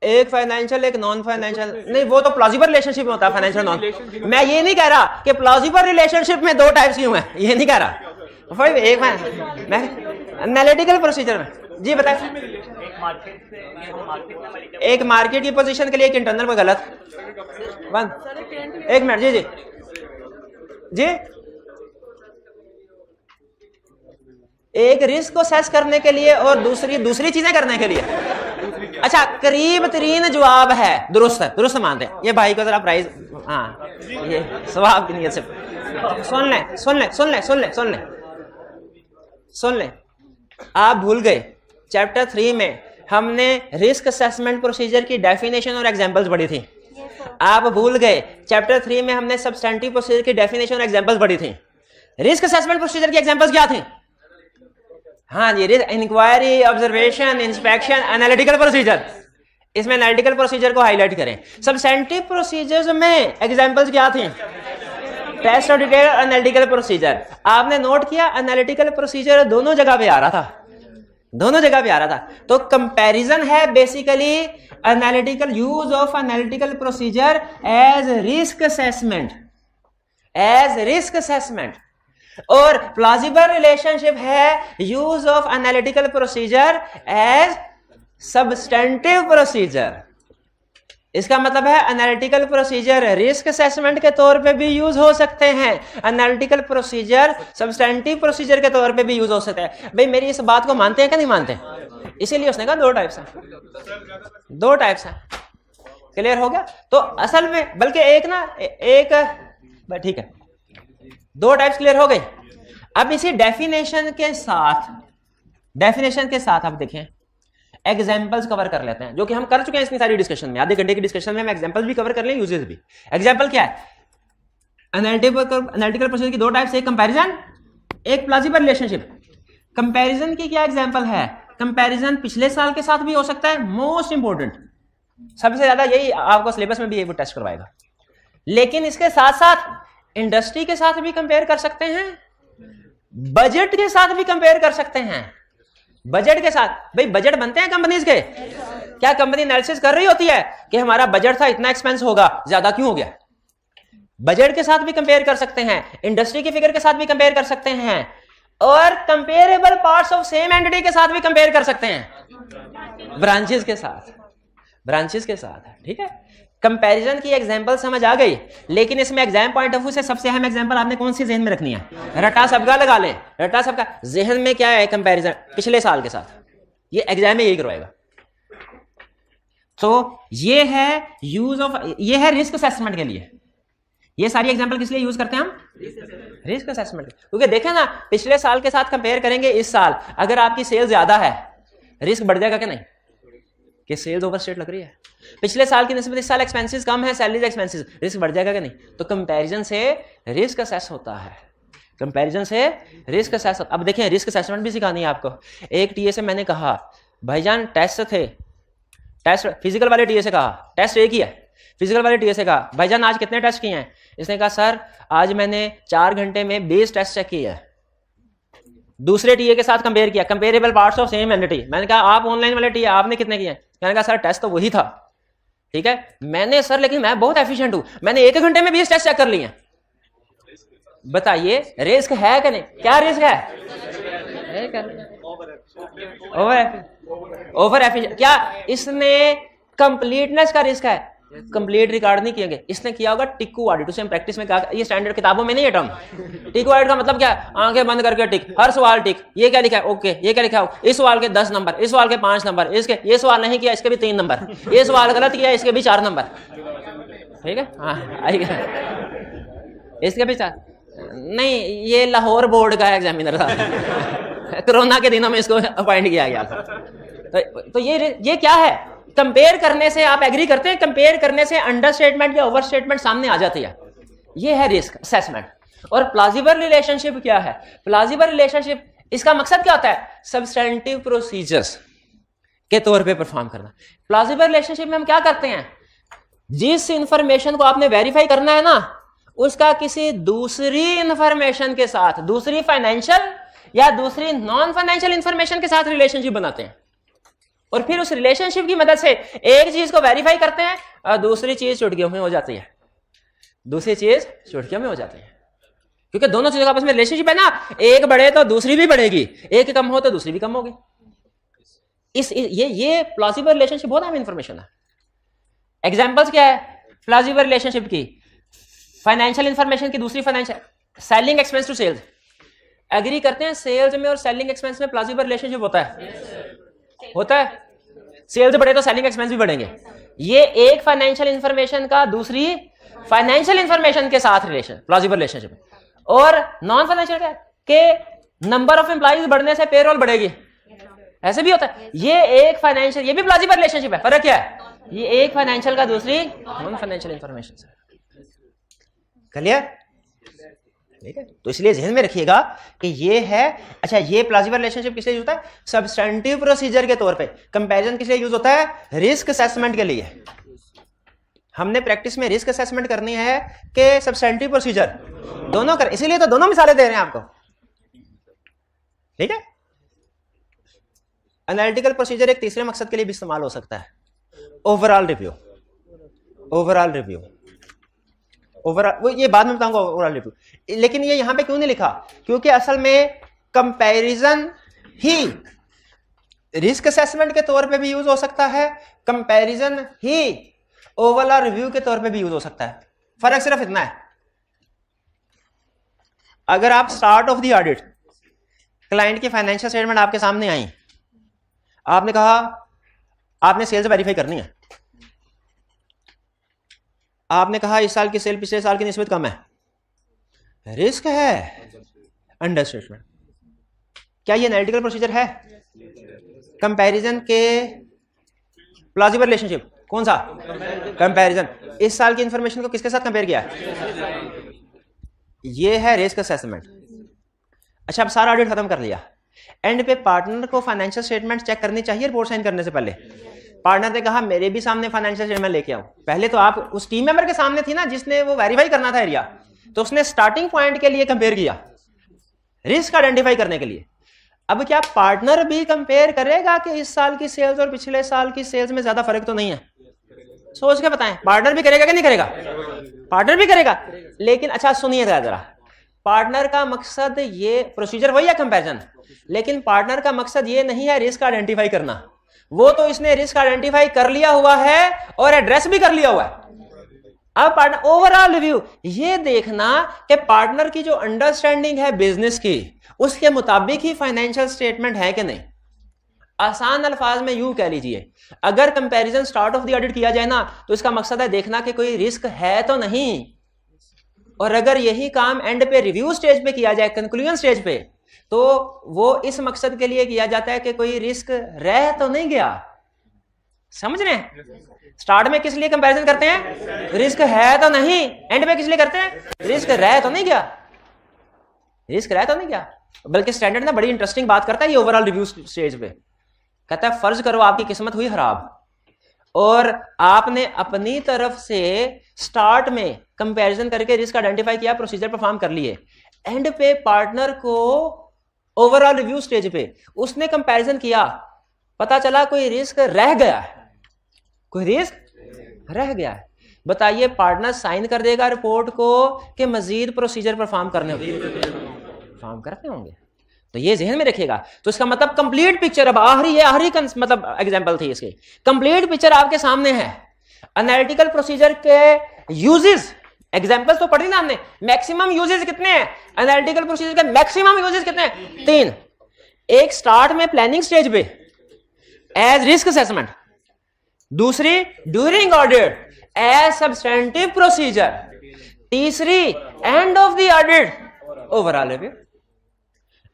एक फाइनेंशियल एक नॉन फाइनेंशियल। नहीं वो तो प्लाजिबल रिलेशनशिप में होता है, फाइनेंशियल नॉन। मैं ये नहीं कह रहा कि प्लाजिबल रिलेशनशिप में दो टाइप्स क्यों है, ये नहीं कह रहा। एक मैं एनालिटिकल प्रोसीजर में जी बताए, एक मार्केट की पोजीशन के लिए एक इंटरनल पर गलत। वन एक मिनट जी जी जी एक रिस्क को सेस करने के लिए और दूसरी चीजें करने के लिए। अच्छा करीब तरीन जवाब है, दुरुस्त मानते हैं। ये भाई को जरा प्राइस, हाँ ये सवाब की नीयत से सुन ले। आप भूल गए चैप्टर 3 में हमने रिस्क असेसमेंट प्रोसीजर की डेफिनेशन और एग्जांपल्स पढ़ी थी। आप भूल गए चैप्टर 3 में हमने सब्सटेंटिव प्रोसीजर की डेफिनेशन और एग्जांपल्स पढ़ी थी। रिस्क असेसमेंट प्रोसीजर की एग्जांपल्स क्या थी? हाँ जी, inquiry, observation, inspection, analytical procedure. इसमें एनालिटिकल प्रोसीजर को हाईलाइट करें। सब्सटेंटिव प्रोसीजर्स में एग्जांपल्स क्या थी? टेस्ट और डिटेल और एनालिटिकल प्रोसीजर। आपने नोट किया एनालिटिकल प्रोसीजर दोनों जगह पे आ रहा था। तो कंपैरिजन है basically analytical use of analytical procedure as risk assessment, और प्लाजिबल रिलेशनशिप है use of analytical procedure as substantive procedure. इसका मतलब है एनालिटिकल प्रोसीजर रिस्क असेसमेंट के तौर पे भी यूज हो सकते हैं, एनालिटिकल प्रोसीजर सब्सटेंटिव प्रोसीजर के तौर पे भी यूज हो सकते हैं। भाई मेरी इस बात को मानते हैं कि नहीं मानते? इसीलिए उसने कहा दो टाइप्स हैं। क्लियर हो गया? तो असल में बल्कि एक ठीक है, दो टाइप्स क्लियर हो गए। अब इसी डेफिनेशन के साथ आप देखें एग्जांपल्स कवर कर लेते हैं, जो कि हम कर चुके हैं इतनी सारी डिस्कशन में। आधे घंटे की डिस्कशन में हम एग्जांपल्स भी कवर कर लें, यूजेस भी। एग्जांपल क्या है? एनालिटिकल प्रोसीजर की दो टाइप्स, एक कंपैरिजन, एक प्लाजिबल रिलेशनशिप। कंपैरिजन की क्या एग्जांपल है? कंपैरिजन पिछले साल के साथ भी हो सकता है, मोस्ट इंपोर्टेंट, सबसे ज्यादा यही आपको सिलेबस में भी एक टेस्ट करवाएगा। लेकिन इसके साथ साथ इंडस्ट्री के साथ भी कंपेयर कर सकते हैं, बजट के साथ भी कंपेयर कर सकते हैं। बजट के साथ, भाई बजट बनते हैं कंपनीज के, क्या कंपनी एनालिसिस कर रही होती है कि हमारा बजट था इतना एक्सपेंस होगा, ज्यादा क्यों हो गया? बजट के साथ भी कंपेयर कर सकते हैं, इंडस्ट्री की फिगर के साथ भी कंपेयर कर सकते हैं, और comparable parts of same entity के साथ भी कंपेयर कर सकते हैं, ब्रांचेस के साथ। ठीक है, कंपैरिजन की एग्जांपल समझ आ गई। लेकिन इसमें एग्जाम पॉइंट ऑफ व्यू से सबसे अहम एग्जांपल आपने कौन सी जहन में रखनी है? रटा सबका लगा ले। रटा सबका जहन में क्या है? कंपैरिजन पिछले साल के साथ। ये एग्जाम में यही करवाएगा। तो ये है यूज ऑफ, ये है रिस्क असेसमेंट के लिए। ये सारी एग्जांपल किस लिए यूज करते हैं हम? Risk assessment. क्योंकि देखें ना, पिछले साल के साथ कंपेयर करेंगे इस साल, अगर आपकी सेल ज्यादा है रिस्क बढ़ जाएगा कि नहीं? कि सेल्स ओवरस्टेट लग रही है। पिछले साल की निस्बत इस साल एक्सपेंसेस कम है, सैलरीज एक्सपेंसेस, रिस्क बढ़ जाएगा कि नहीं? तो कंपैरिजन से रिस्क असेस होता है। कंपैरिजन से रिस्क असेसमेंट। अब देखिए रिस्क असेसमेंट भी सिखानी है आपको। एक टीए से मैंने कहा भाईजान टेस्ट थे, टेस्ट फिजिकल वाले टीए से कहा टेस्ट एक ही है, फिजिकल वाले टीए से कहा भाईजान आज कितने टेस्ट किए हैं? इसने कहा सर आज मैंने 4 घंटे में 20 टेस्ट चेक किए हैं। दूसरे टीए के साथ कंपेयर किया, comparable parts of same entity. मैंने कहा आप ऑनलाइन वाले टीए आपने कितने किए? मैंने कहा सर टेस्ट तो वही था, ठीक है मैंने सर लेकिन मैं बहुत एफिशिएंट हूं, मैंने 1 घंटे में 20 टेस्ट चेक कर लिए हैं। बताइए रिस्क है कि नहीं? क्या रिस्क है? Over efficient. क्या इसने कंप्लीटनेस का रिस्क है? कंप्लीट रिकॉर्ड नहीं किएंगे। इसने किया होगा टिक्कू ऑडिट, उसे हम प्रैक्टिस में कहा, ये स्टैंडर्ड किताबों में नहीं है टर्म। टिक्कू ऑडिट का मतलब क्या है? आंखें बंद करके टिक, हर सवाल टिक, ये क्या लिखा है ओके, ये क्या लिखा है, इस सवाल के 10 नंबर, इस सवाल के 5 नंबर, इसके ये सवाल नहीं किया इसके भी 3 नंबर, ये सवाल गलत किया इसके भी 4 नंबर, ठीक है हाँ आइएगा इसके भी 4 नहीं। ये लाहौर बोर्ड का एग्जामिनर था कोरोना के दिनों में इसको अपॉइंट किया गया था। तो ये क्या है? कंपेयर करने से आप एग्री करते हैं? कंपेयर करने से अंडरस्टेटमेंट या ओवरस्टेटमेंट सामने आ जाती है। ये है रिस्क असेसमेंट। और प्लाजिबल रिलेशनशिप क्या है? प्लाजिबल रिलेशनशिप इसका मकसद क्या होता है? सब्सटेंटिव प्रोसीजर्स के तौर पे परफॉर्म करना। प्लाजिबल रिलेशनशिप में हम क्या करते हैं? जिस इंफॉर्मेशन को आपने वेरीफाई करना है ना, उसका किसी दूसरी इंफॉर्मेशन के साथ, दूसरी फाइनेंशियल या दूसरी नॉन फाइनेंशियल इंफॉर्मेशन के साथ रिलेशनशिप बनाते हैं और फिर उस रिलेशनशिप की मदद से एक चीज को वेरीफाई करते हैं और दूसरी चीज चुटकियों में हो जाती है, दूसरी चीज चुटकियों में हो जाती है। क्योंकि दोनों चीजों का आपस में रिलेशनशिप है ना, एक बढ़े तो दूसरी भी बढ़ेगी, एक कम हो तो दूसरी भी कम होगी। ये प्लॉजिबल रिलेशनशिप बहुत अहम इंफॉर्मेशन है। एग्जांपल्स क्या है प्लॉजिबल रिलेशनशिप की? फाइनेंशियल इंफॉर्मेशन की दूसरी financial, selling expense to sales. Agree करते हैं सेल्स में और सेलिंग एक्सपेंस में प्लॉजिबल रिलेशनशिप होता है? होता है। सेल्स बढ़े तो सेलिंग एक्सपेंस भी बढ़ेंगे। ये एक फाइनेंशियल इंफॉर्मेशन का दूसरी फाइनेंशियल इंफॉर्मेशन के साथ रिलेशन, प्लॉजिबल रिलेशनशिप। और नॉन फाइनेंशियल क्या के नंबर ऑफ एम्प्लॉइज बढ़ने से पेरोल बढ़ेगी, ऐसे भी होता है। ये एक फाइनेंशियल, ये भी प्लॉजिबल रिलेशनशिप है। फर्क क्या है? ये एक फाइनेंशियल का दूसरी नॉन फाइनेंशियल इंफॉर्मेशन से। क्लियर? ठीक है, तो इसलिए ध्यान में रखिएगा कि ये है। अच्छा, ये प्लॉजिबल रिलेशनशिप किस लिए यूज होता है? सब्सटेंटिव प्रोसीजर के तौर पे। कंपैरिजन किस लिए यूज होता है? रिस्क असेसमेंट के लिए। हमने प्रैक्टिस में रिस्क असेसमेंट करनी है कि सब्सटेंटिव प्रोसीजर, दोनों कर, इसीलिए तो दोनों मिसालें दे रहे हैं आपको। ठीक है, एनालिटिकल प्रोसीजर एक तीसरे मकसद के लिए भी इस्तेमाल हो सकता है, overall review. Overall review, overall, वो ये बाद में बताऊंगा ओवरऑल रिव्यू। लेकिन ये यहां पे क्यों नहीं लिखा? क्योंकि असल में कंपैरिजन ही रिस्क असेसमेंट के तौर पे भी यूज हो सकता है, कंपैरिजन ही ओवरऑल रिव्यू के तौर पे भी यूज हो सकता है। फर्क सिर्फ इतना है, अगर आप start of the audit, client की फाइनेंशियल स्टेटमेंट आपके सामने आई, आपने कहा आपने सेल्स वेरीफाई करनी है, आपने कहा इस साल की सेल पिछले साल की निस्बत कम है, रिस्क है, अंडरस्टेटमेंट। क्या ये एनालिटिकल प्रोसीजर है? कंपैरिजन के प्लॉजिबल रिलेशनशिप कौन सा? कंपैरिजन। इस साल की इंफॉर्मेशन को किसके साथ कंपेयर किया? ये है रिस्क असेसमेंट। अच्छा, अब सारा ऑडिट खत्म कर लिया, एंड पे पार्टनर को फाइनेंशियल स्टेटमेंट चेक करनी चाहिए रिपोर्ट साइन करने से पहले। पार्टनर ने कहा मेरे भी सामने फाइनेंशियल स्टेटमेंट लेके आओ। पहले तो आप उस टीम मेंबर के सामने थी ना जिसने वो वेरीफाई करना था एरिया, तो उसने स्टार्टिंग पॉइंट के लिए कंपेयर किया रिस्क आइडेंटिफाई करने के लिए। अब क्या पार्टनर भी कंपेयर करेगा कि इस साल की सेल्स और पिछले साल की सेल्स में ज्यादा फर्क तो नहीं है? सोच के बताएं, पार्टनर भी करेगा कि नहीं करेगा? पार्टनर भी करेगा। लेकिन अच्छा सुनिए जरा, पार्टनर का मकसद, ये प्रोसीजर वही है कंपैरिजन, लेकिन पार्टनर का मकसद ये नहीं है रिस्क आइडेंटिफाई करना। वो तो इसने रिस्क आइडेंटिफाई कर लिया हुआ है और एड्रेस भी कर लिया हुआ है। अब पार्टनर ओवरऑल रिव्यू, ये देखना कि पार्टनर की जो अंडरस्टैंडिंग है बिजनेस की, उसके मुताबिक ही फाइनेंशियल स्टेटमेंट है कि नहीं। आसान अल्फाज में यूं कह लीजिए, अगर comparison start of the audit किया जाए ना, तो इसका मकसद है देखना कि कोई रिस्क है तो नहीं, और अगर यही काम एंड पे रिव्यू स्टेज पे किया जाए, कंक्लूजन स्टेज पे, तो वो इस मकसद के लिए किया जाता है कि कोई रिस्क रह तो नहीं गया। समझ रहे हैं? स्टार्ट में किस लिए कंपैरिजन करते हैं? रिस्क है तो नहीं। एंड पे किस लिए करते हैं? रिस्क रह तो नहीं गया। रिस्क रह तो नहीं गया। बल्कि स्टैंडर्ड ना बड़ी इंटरेस्टिंग बात करता है ये ओवरऑल रिव्यू स्टेज पे, कहता है फर्ज करो आपकी किस्मत हुई खराब और आपने अपनी तरफ से स्टार्ट में कंपैरिजन करके रिस्क आइडेंटिफाई किया, प्रोसीजर परफॉर्म कर लिए, एंड पे पार्टनर को ओवरऑल रिव्यू स्टेज पे उसने कंपैरिजन किया, पता चला कोई रिस्क रह गया है, कोई रिस्क रह गया है, बताइए पार्टनर साइन कर देगा रिपोर्ट को कि मजीद प्रोसीजर परफॉर्म करने होंगे? तो ये जहन में रखिएगा। तो इसका मतलब कंप्लीट पिक्चर, अब आखिरी मतलब एग्जांपल थी इसके, कंप्लीट पिक्चर आपके सामने है। एनालिटिकल प्रोसीजर के यूजेस, एग्जांपल्स तो पढ़ी ना हमने, मैक्सिमम यूजेस कितने हैं एनालिटिकल प्रोसीजर के? मैक्सिमम यूजेस कितने हैं? 3। एक स्टार्ट में प्लानिंग स्टेज पे एज रिस्क असेसमेंट, दूसरी during audit as substantive procedure, तीसरी end of the audit overall review.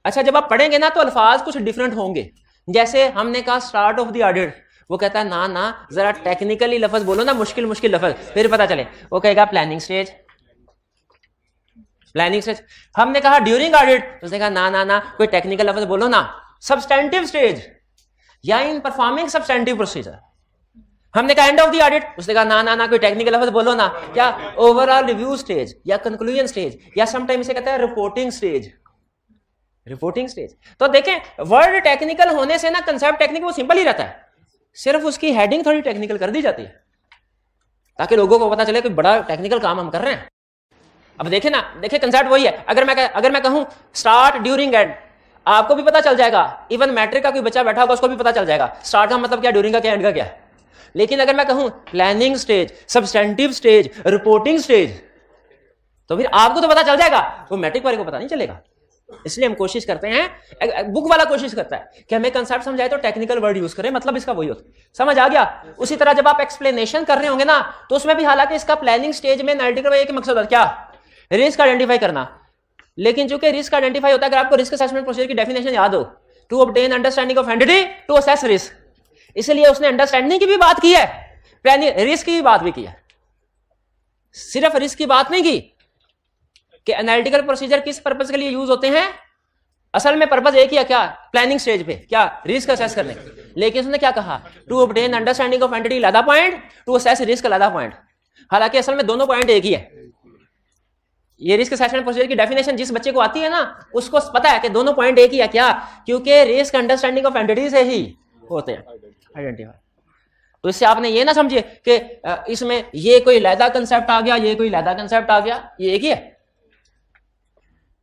अच्छा, जब आप पढ़ेंगे ना तो अल्फाज कुछ डिफरेंट होंगे। जैसे हमने कहा स्टार्ट ऑफ द ऑडिट, वो कहता है ना जरा टेक्निकली लफ्ज बोलो ना, मुश्किल लफ्ज, फिर पता चले। वो कहेगा प्लानिंग स्टेज। हमने कहा ड्यूरिंग ऑडिट, उसने कहा ना कोई टेक्निकल लफ्ज बोलो ना, सब्सटेंटिव स्टेज या इन परफॉर्मिंग सब्सटेंटिव प्रोसीजर। हमने कहा एंड ऑफ द ऑडिट, उसने कहा ना कोई टेक्निकल लफ्ज बोलो ना, क्या ओवरऑल रिव्यू स्टेज या कंक्लूजन स्टेज या समटाइम इसे कहते हैं रिपोर्टिंग स्टेज। तो देखें वर्ड टेक्निकल होने से ना कंसेप्ट टेक्निकल वो सिंपल ही रहता है, सिर्फ उसकी हेडिंग थोड़ी टेक्निकल कर दी जाती है ताकि लोगों को पता चले कि बड़ा टेक्निकल काम हम कर रहे हैं। अब देखिए कंसेप्ट वही है। अगर मैं कहूं स्टार्ट ड्यूरिंग एंड, आपको भी पता चल जाएगा, इवन मैट्रिक का कोई बच्चा बैठा होगा उसको भी पता चल जाएगा स्टार्ट का मतलब क्या, ड्यूरिंग का क्या, एंड का क्या। लेकिन अगर मैं कहूं planning stage, substantive stage, reporting stage, तो फिर आपको तो पता चल जाएगा, वो मैट्रिक वाले को पता नहीं चलेगा। इसलिए हम कोशिश करते हैं, बुक वाला कोशिश करता है कि हमें कंसेप्ट समझाए तो टेक्निकल वर्ड यूज करें, मतलब इसका वही होता है। समझ आ गया? उसी तरह जब आप एक्सप्लेनेशन कर रहे होंगे ना तो उसमें भी हालांकि इसका प्लानिंग स्टेज में एनालिटिकल एक मकसद है, क्या, रिस्क आइडेंटिफाई करना। लेकिन चूंकि रिस्क आइडेंटिफाई होता है, अगर आपको रिस्क असेसमेंट प्रोसीजर की डेफिनेशन याद हो, to obtain understanding of entity to assess risk, इसलिए उसने अंडरस्टैंडिंग की भी बात की है, प्लानिंग रिस्क की भी बात भी की है। सिर्फ रिस्क की बात नहीं की कि एनालिटिकल प्रोसीजर किस पर्पस के लिए यूज होते हैं, असल में पर्पस एक ही है, क्या, प्लानिंग स्टेज पे क्या, रिस्क असेस करने। लेकिन उसने क्या कहा, to obtain understanding of entity लादा पॉइंट, टू असेस रिस्क लादा पॉइंट। हालांकि असल में दोनों पॉइंट एक ही है। ये रिस्क असेसमेंट प्रोसीजर की डेफिनेशन जिस बच्चे को आती है ना उसको पता है कि दोनों पॉइंट एक ही है, क्या, क्योंकि रिस्क अंडरस्टैंडिंग ऑफ एंटिटी से ही होते हैं आइडेंटिफाई। तो इससे आपने ये ना समझिए कि इसमें ये कोई लैदा कंसेप्ट आ गया, ये कोई लैदा कंसेप्ट आ गया, ये एक ही है।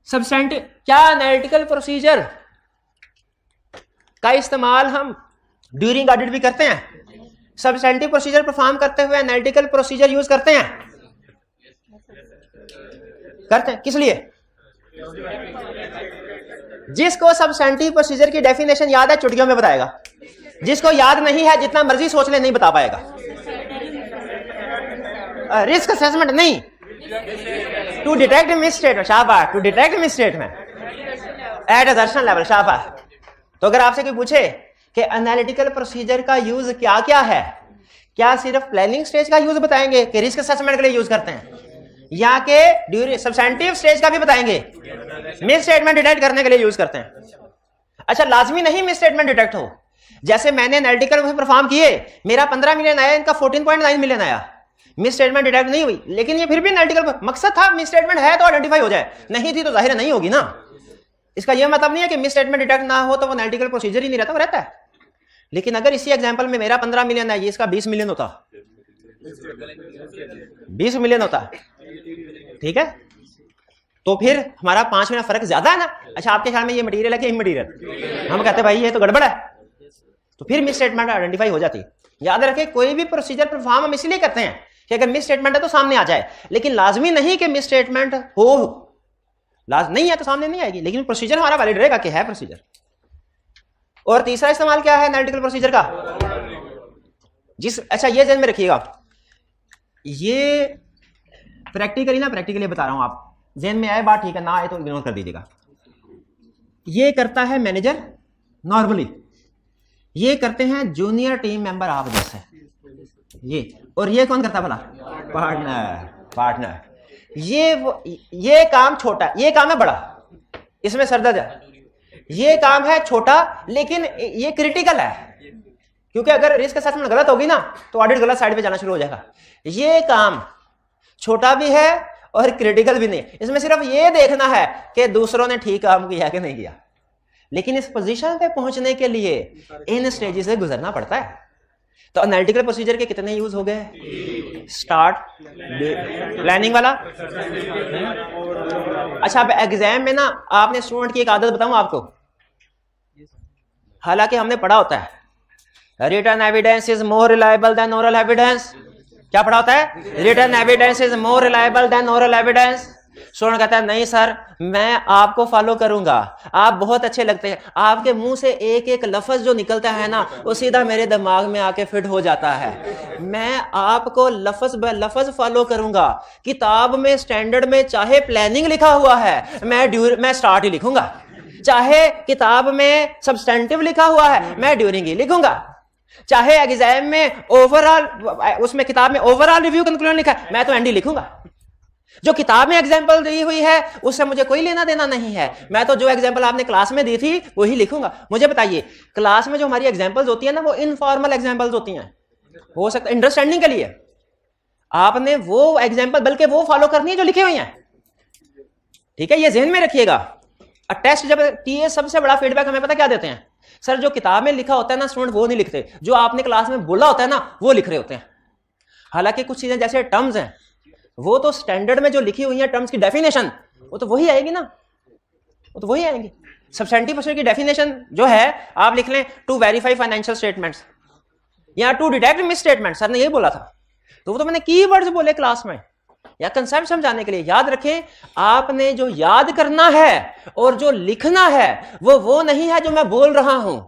सब्सटेंटिव क्या, एनालिटिकल प्रोसीजर का इस्तेमाल हम ड्यूरिंग ऑडिट भी करते हैं, सब्सटेंटिव प्रोसीजर परफॉर्म करते हुए एनालिटिकल प्रोसीजर यूज करते हैं। किस लिए? जिसको सब्सटेंटिव प्रोसीजर की डेफिनेशन याद है चुटकियों में बताएगा, जिसको याद नहीं है जितना मर्जी सोच ले नहीं बता पाएगा। रिस्क असेसमेंट नहीं, टू डिटेक्ट मिसस्टेटमेंट, शाबाश, to detect misstatement at a assertion level, शाबाश। तो अगर आपसे कोई पूछे कि एनालिटिकल प्रोसीजर का यूज क्या क्या है, क्या सिर्फ प्लानिंग स्टेज का यूज बताएंगे कि रिस्क असेसमेंट के लिए यूज करते हैं, या के ड्यूरिंग सब्सटेंटिव स्टेज का भी बताएंगे, मिस स्टेटमेंट डिटेक्ट करने के लिए यूज करते हैं। अच्छा, लाजमी नहीं मिस स्टेटमेंट डिटेक्ट हो। जैसे मैंने एनालिटिकल परफॉर्म किए, मेरा 15 मिलियन आया, इनका 14.9 मिलियन आया, मिस स्टेटमेंट डिटेक्ट नहीं हुई, लेकिन ये फिर भी एनालिटिकल मकसद था, मिस स्टेटमेंट है तो आइडेंटिफाई हो जाए, नहीं थी तो जाहिर नहीं होगी ना। इसका यह मतलब नहीं है कि मिस स्टेटमेंट डिटेक्ट ना हो तो वो एनालिटिकल प्रोसीजर ही नहीं रहता, वो रहता है। लेकिन अगर इसी एग्जांपल में मेरा 15 मिलियन है, ये इसका 20 मिलियन होता, 20 मिलियन होता, ठीक है, तो फिर हमारा 5 मिलियन फर्क ज्यादा है ना। अच्छा, आपके ख्याल में ये मटेरियल है कि इमटेरियल? हम कहते हैं भाई ये तो गड़बड़ है, तो फिर मिस स्टेटमेंट आइडेंटिफाई हो जाती है। याद रखें, कोई भी प्रोसीजर परफॉर्म हम इसलिए करते हैं कि अगर मिस स्टेटमेंट है तो सामने आ जाए, लेकिन लाजमी नहीं कि मिस स्टेटमेंट हो, लाजमी नहीं है तो सामने नहीं आएगी, लेकिन प्रोसीजर हमारा वैलिड रहेगा कि है प्रोसीजर। और तीसरा इस्तेमाल क्या है एनालिटिकल प्रोसीजर का, अच्छा ये ध्यान में रखिएगा, ये प्रैक्टिकली बता रहा हूं, आप ज़हन में आए बात ठीक है, ना आए तो इग्नोर कर दीजिएगा। ये करता है मैनेजर नॉर्मली, ये करते हैं जूनियर टीम मेंबर आप जैसे ये, और ये कौन करता है भला? पार्टनर। ये काम छोटा, ये काम है बड़ा। इसमें सर दर्द है। ये काम है छोटा लेकिन ये क्रिटिकल है, क्योंकि अगर रिस्क असेसमेंट गलत होगी ना तो ऑडिट गलत साइड पे जाना शुरू हो जाएगा। ये काम छोटा भी है और क्रिटिकल भी नहीं, इसमें सिर्फ ये देखना है कि दूसरों ने ठीक काम किया कि नहीं किया, लेकिन इस पोजीशन पे पहुंचने के लिए इन स्टेजेस से गुजरना पड़ता है। तो एनालिटिकल प्रोसीजर के कितने यूज हो गए? स्टार्ट, प्लानिंग वाला। अच्छा, अब एग्जाम में ना आपने स्टूडेंट की एक आदत बताऊं आपको, हालांकि हमने पढ़ा होता है written evidence is more reliable than oral evidence. क्या पढ़ा होता है? Written evidence is more reliable than oral evidence. Student कहता है नहीं सर, मैं आपको फॉलो करूंगा, आप बहुत अच्छे लगते हैं, आपके मुंह से एक एक लफ्ज जो निकलता है ना वो सीधा मेरे दिमाग में आके फिट हो जाता है, मैं आपको लफ्ज ब लफ्ज फॉलो करूंगा। किताब में स्टैंडर्ड में चाहे प्लानिंग लिखा हुआ है मैं स्टार्ट ही लिखूंगा, चाहे किताब में सब्सटेंटिव लिखा हुआ है मैं ड्यूरिंग ही लिखूंगा, चाहे एग्जाम में ओवरऑल उसमें किताब में ओवरऑल रिव्यू कंक्लूजन लिखा है मैं तो एंड ही लिखूंगा। जो किताब में एग्जाम्पल दी हुई है उससे मुझे कोई लेना देना नहीं है, मैं तो जो एग्जाम्पल आपने क्लास में दी थी वही लिखूंगा। मुझे बताइए, क्लास में जो हमारी एग्जाम्पल्स होती है ना वो इनफॉर्मल एग्जाम्पल्स होती हैं, हो सकता है अंडरस्टैंडिंग के लिए आपने वो एग्जाम्पल बल्कि वो फॉलो करनी है जो लिखे हुई हैं, ठीक है, ये ज़हन में रखिएगा। टेस्ट जब टीएस सबसे बड़ा फीडबैक हमें पता क्या देते हैं, सर जो किताब में लिखा होता है ना स्टूडेंट वो नहीं लिखते, जो आपने क्लास में बोला होता है ना वो लिख रहे होते हैं। हालांकि कुछ चीजें जैसे टर्म्स हैं वो तो स्टैंडर्ड में जो लिखी हुई है टर्म्स की डेफिनेशन वो तो वही आएगी ना, वो तो वही आएंगी। सब्सटेंटिव प्रोसीजर की डेफिनेशन जो है आप लिख लें टू वेरीफाई फाइनेंशियल स्टेटमेंट्स या to detect misstatement, sir ने यही बोला था, तो वो तो मैंने कीवर्ड्स बोले क्लास में या कंसेप्ट समझाने के लिए। याद रखें, आपने जो याद करना है और जो लिखना है वो नहीं है जो मैं बोल रहा हूं,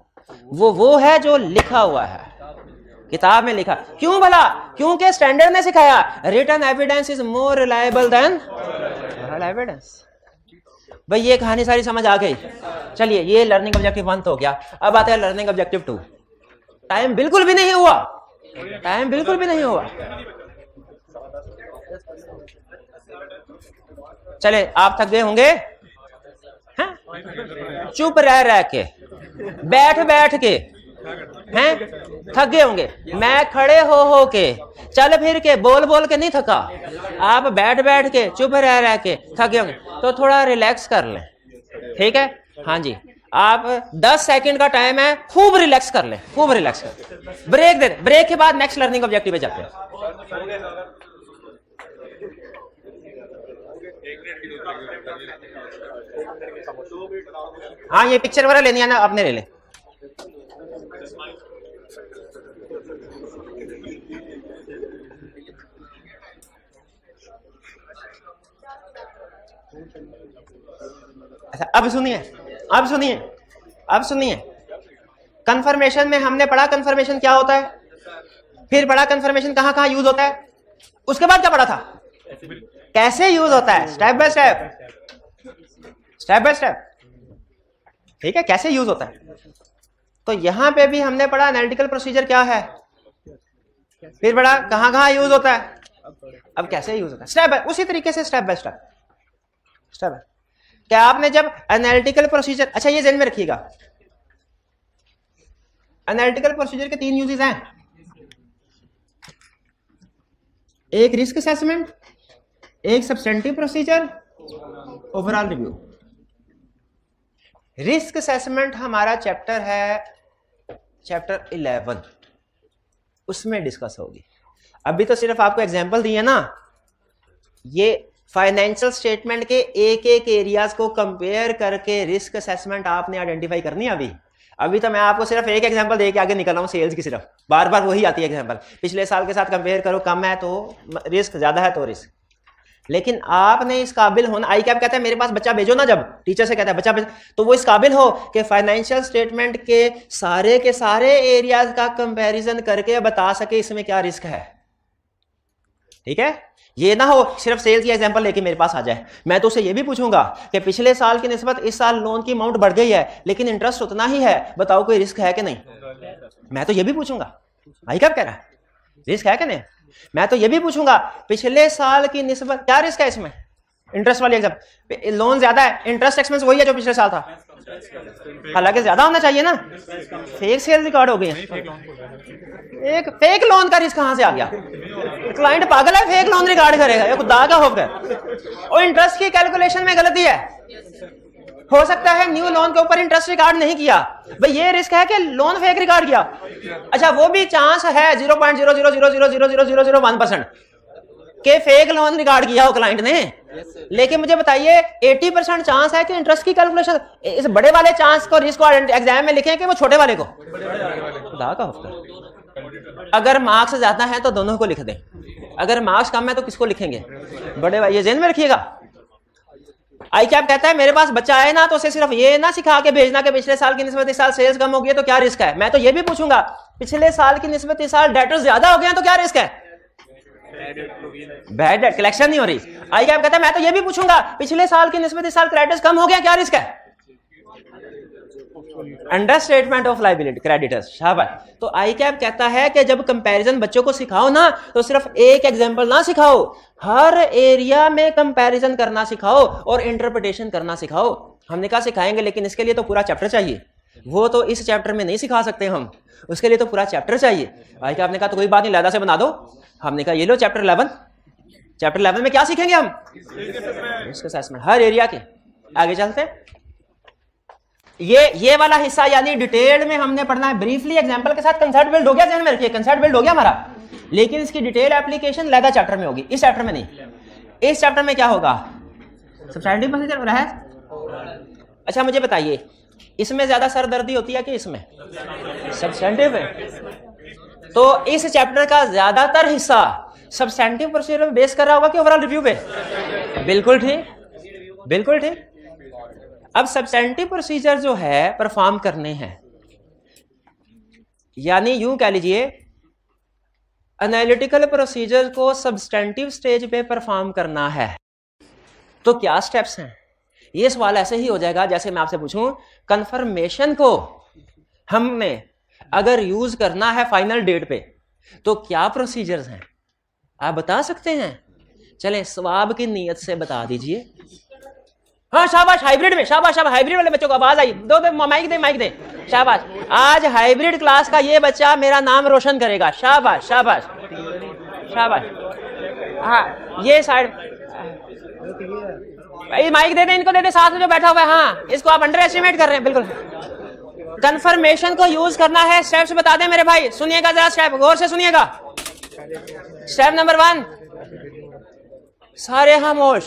वो है जो लिखा हुआ है किताब में लिखा। क्यों भला? क्योंकि स्टैंडर्ड ने सिखाया written evidence is more reliable than oral evidence. भाई ये कहानी सारी समझ आ गई। चलिए, ये लर्निंग ऑब्जेक्टिव 1 तो हो गया, अब आता है लर्निंग ऑब्जेक्टिव 2। टाइम बिल्कुल भी नहीं हुआ, टाइम बिल्कुल भी नहीं हुआ। चले, आप थक गए होंगे, चुप रह के बैठ के हैं, थक गए होंगे। मैं खड़े हो के चल फिर के बोल के नहीं थका, आप बैठ के चुप रह के थक गए होंगे, तो थोड़ा रिलैक्स कर लें, ठीक है? हाँ जी, आप 10 सेकंड का टाइम है, खूब रिलैक्स कर लें, खूब रिलैक्स कर, ब्रेक दे, ब्रेक के बाद नेक्स्ट लर्निंग ऑब्जेक्टिव पे जाते हैं। हाँ, ये पिक्चर वगैरह लेनी है ना, आपने ले ले। अच्छा, अब सुनिए, कंफर्मेशन में हमने पढ़ा कंफर्मेशन क्या होता है, फिर पढ़ा कंफर्मेशन कहां यूज होता है, उसके बाद क्या पढ़ा था, कैसे यूज होता है, स्टेप बाय स्टेप, ठीक है, कैसे यूज होता है। तो यहां पे भी हमने पढ़ा एनालिटिकल प्रोसीजर क्या है, फिर पढ़ा कहां यूज होता है, अब कैसे यूज होता है, स्टेप बाय, उसी तरीके से स्टेप बाय स्टेप। क्या आपने जब एनालिटिकल प्रोसीजर, अच्छा ये ध्यान में रखिएगा, एनालिटिकल प्रोसीजर के 3 यूजेस हैं, एक रिस्क असेसमेंट, एक substantive procedure, overall review. Risk assessment हमारा चैप्टर है चैप्टर 11, उसमें डिस्कस होगी। अभी तो सिर्फ आपको एग्जांपल दिए ना, ये फाइनेंशियल स्टेटमेंट के एक एक एरियाज को कंपेयर करके रिस्क असेसमेंट आपने आइडेंटिफाई करनी है। अभी तो मैं आपको सिर्फ एक एग्जांपल दे के आगे निकल रहा हूं, सेल्स की सिर्फ बार बार वही आती है एग्जांपल, पिछले साल के साथ कंपेयर करो, कम है तो रिस्क, ज्यादा है तो रिस्क। लेकिन आपने इस काबिल होना, आई कैप कहता है मेरे पास बच्चा भेजो ना, जब टीचर से कहता है बच्चा भेजो, तो वो इस काबिल हो कि फाइनेंशियल स्टेटमेंट के सारे एरियाज का कंपैरिजन करके बता सके इसमें क्या रिस्क है, ठीक है? ये ना हो सिर्फ सेल्स की एग्जांपल लेके मेरे पास आ जाए, मैं तो उसे ये भी पूछूंगा कि पिछले साल की निस्बत इस साल लोन की अमाउंट बढ़ गई है लेकिन इंटरेस्ट उतना ही है, बताओ कोई रिस्क है कि नहीं, मैं तो ये भी पूछूंगा। आई कैप कह रहा है रिस्क है कि नहीं, मैं तो ये भी पूछूंगा पिछले साल की निस्बत क्या रिस्क है इसमें, इंटरेस्ट वाली एग्जाम, लोन ज्यादा है, इंटरेस्ट एक्सपेंस वही है जो पिछले साल था, हालांकि ज्यादा होना चाहिए ना, फेक सेल रिकॉर्ड हो गई है। एक फेक लोन का रिस्क कहां से आ गया? क्लाइंट पागल है, फेक लोन रिकॉर्ड करेगा, ये खुदा का खौफ है। और इंटरेस्ट की कैलकुलेशन में गलती है, हो सकता है न्यू लोन के ऊपर इंटरेस्ट रिकॉर्ड नहीं किया, भाई ये रिस्क है कि लोन फेक रिकॉर्ड किया। अच्छा वो भी चांस है 0.000000001% के फेक लोन रिकॉर्ड किया हो क्लाइंट ने, लेकिन मुझे बताइए 80% चांस है कि इंटरेस्ट की कैलकुलेशन, इस बड़े वाले चांस को रिस्क को एग्जाम में लिखें कि वो छोटे वाले को, खुदा का खौफ। अगर मार्क्स ज्यादा है तो दोनों को लिख दें, अगर मार्क्स कम है तो किसको लिखेंगे? बड़े भाई, ये ज़हन में रखिएगा। आई कैप कहता है मेरे पास बच्चा आए ना तो उसे सिर्फ ये ना सिखा के भेजना कि पिछले साल की निस्बत इस साल सेल्स कम हो गई है तो क्या रिस्क है। मैं तो ये भी पूछूंगा पिछले साल की निस्बत इस साल डेटर्स ज्यादा हो गए हैं तो क्या रिस्क है? बैड डेट कलेक्शन नहीं हो रही। आई कैप कहता है मैं तो ये भी पूछूंगा पिछले साल की निस्बत इस साल क्रेडिटर्स कम हो गए, क्या रिस्क है? अंडरस्टेटमेंट ऑफ लायबिलिटी क्रेडिटर्स, शाबाश। तो आई कैप कहता है कि जब कंपैरिजन बच्चों को सिखाओ ना तो सिर्फ एक एग्जांपल ना सिखाओ, हर एरिया में कंपैरिजन करना सिखाओ और इंटरप्रिटेशन करना सिखाओ। हमने कहा सिखाएंगे, लेकिन इसके लिए तो पूरा चैप्टर चाहिए, वो तो इस चैप्टर में नहीं सिखा सकते हम, उसके लिए तो पूरा चैप्टर चाहिए। आई कैप ने कहा तो कोई बात नहीं, लैदा से बना दो। हमने कहा ये लो चैप्टर 11, चैप्टर 11 में क्या सीखेंगे हम? रिस्क असेसमेंट हर एरिया के। आगे चलते हैं, ये वाला हिस्सा यानी डिटेल में हमने पढ़ना है, ब्रीफली एग्जांपल के साथ कंसेप्ट बिल्ड हो गया, ध्यान में रखिए कंसेप्ट बिल्ड हो गया हमारा, लेकिन इसकी डिटेल एप्लीकेशन लैदा चैप्टर में होगी, इस चैप्टर में नहीं। इस चैप्टर में क्या होगा? सब्सटेंटिव प्रोसीजर हो रहा है। अच्छा मुझे बताइए इसमें ज्यादा सरदर्दी होती है कि इसमें? सब्सटेंटिव है, तो इस चैप्टर का ज्यादातर हिस्सा सब्सटेंटिव प्रोसीजर पे बेस कर रहा होगा कि ओवरऑल रिव्यू पे? बिल्कुल ठीक, बिल्कुल ठीक। अब सब्सटेंटिव प्रोसीजर जो है परफॉर्म करने हैं, यानी यूं कह लीजिए एनालिटिकल प्रोसीजर को सब्सटेंटिव स्टेज पे परफॉर्म करना है, तो क्या स्टेप्स हैं? ये सवाल ऐसे ही हो जाएगा जैसे मैं आपसे पूछूं कंफर्मेशन को हमने अगर यूज करना है फाइनल डेट पे तो क्या प्रोसीजर्स हैं, आप बता सकते हैं? चलें सवाब की नीयत से बता दीजिए। हाँ शाबाश, हाइब्रिड में शाबाश, शाबाश हाइब्रिड वाले बच्चों को आवाज आई, दो माइक दे, माइक दे, शाबाश। आज हाइब्रिड क्लास का ये बच्चा मेरा नाम रोशन करेगा, शाबाश शाबाश शाबाश। हाँ ये साइड भाई माइक दे दे, इनको दे दे, साथ में जो बैठा हुआ है। हाँ इसको आप अंडर एस्टिमेट कर रहे हैं, बिल्कुल। कंफर्मेशन को यूज करना है, स्टेप्स बता दें मेरे भाई, सुनिएगा जरा, स्टेप गौर से सुनिएगा। स्टेप नंबर 1, सारे खामोश।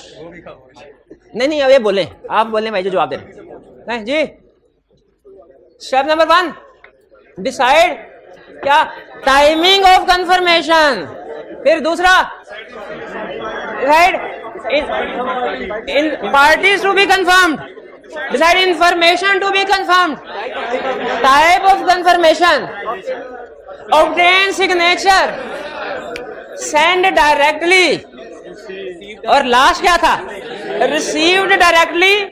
नहीं अब ये बोले, आप बोले भाई जो जवाब दे नहीं जी। स्टेप नंबर 1 डिसाइड क्या? Timing of confirmation. फिर दूसरा decide in parties to be confirmed, decide information to be confirmed, type of confirmation, obtain signature, send directly, और लास्ट क्या था? रिसीव्ड डायरेक्टली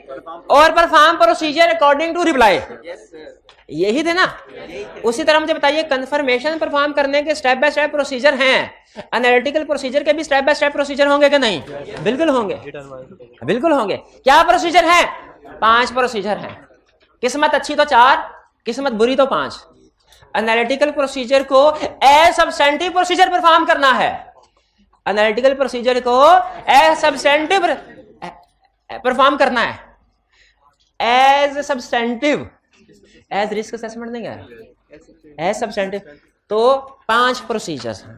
और perform procedure according to reply. यही थे ना। उसी तरह मुझे बताइए कंफर्मेशन परफॉर्म करने के स्टेप बाय स्टेप प्रोसीजर हैं, एनालिटिकल प्रोसीजर के भी स्टेप बाय स्टेप प्रोसीजर होंगे कि नहीं? बिल्कुल होंगे, बिल्कुल होंगे। क्या प्रोसीजर हैं? 5 प्रोसीजर हैं। किस्मत अच्छी तो 4, किस्मत बुरी तो 5। एनालिटिकल प्रोसीजर को एज सब्सटेंटिव प्रोसीजर परफॉर्म करना है, एनालिटिकल प्रोसीजर को एज सब्सटेंटिव परफॉर्म करना है, as substantive, as risk assessment नहीं है, एज सब्सटेंटिव। तो 5 प्रोसीजर्स हैं।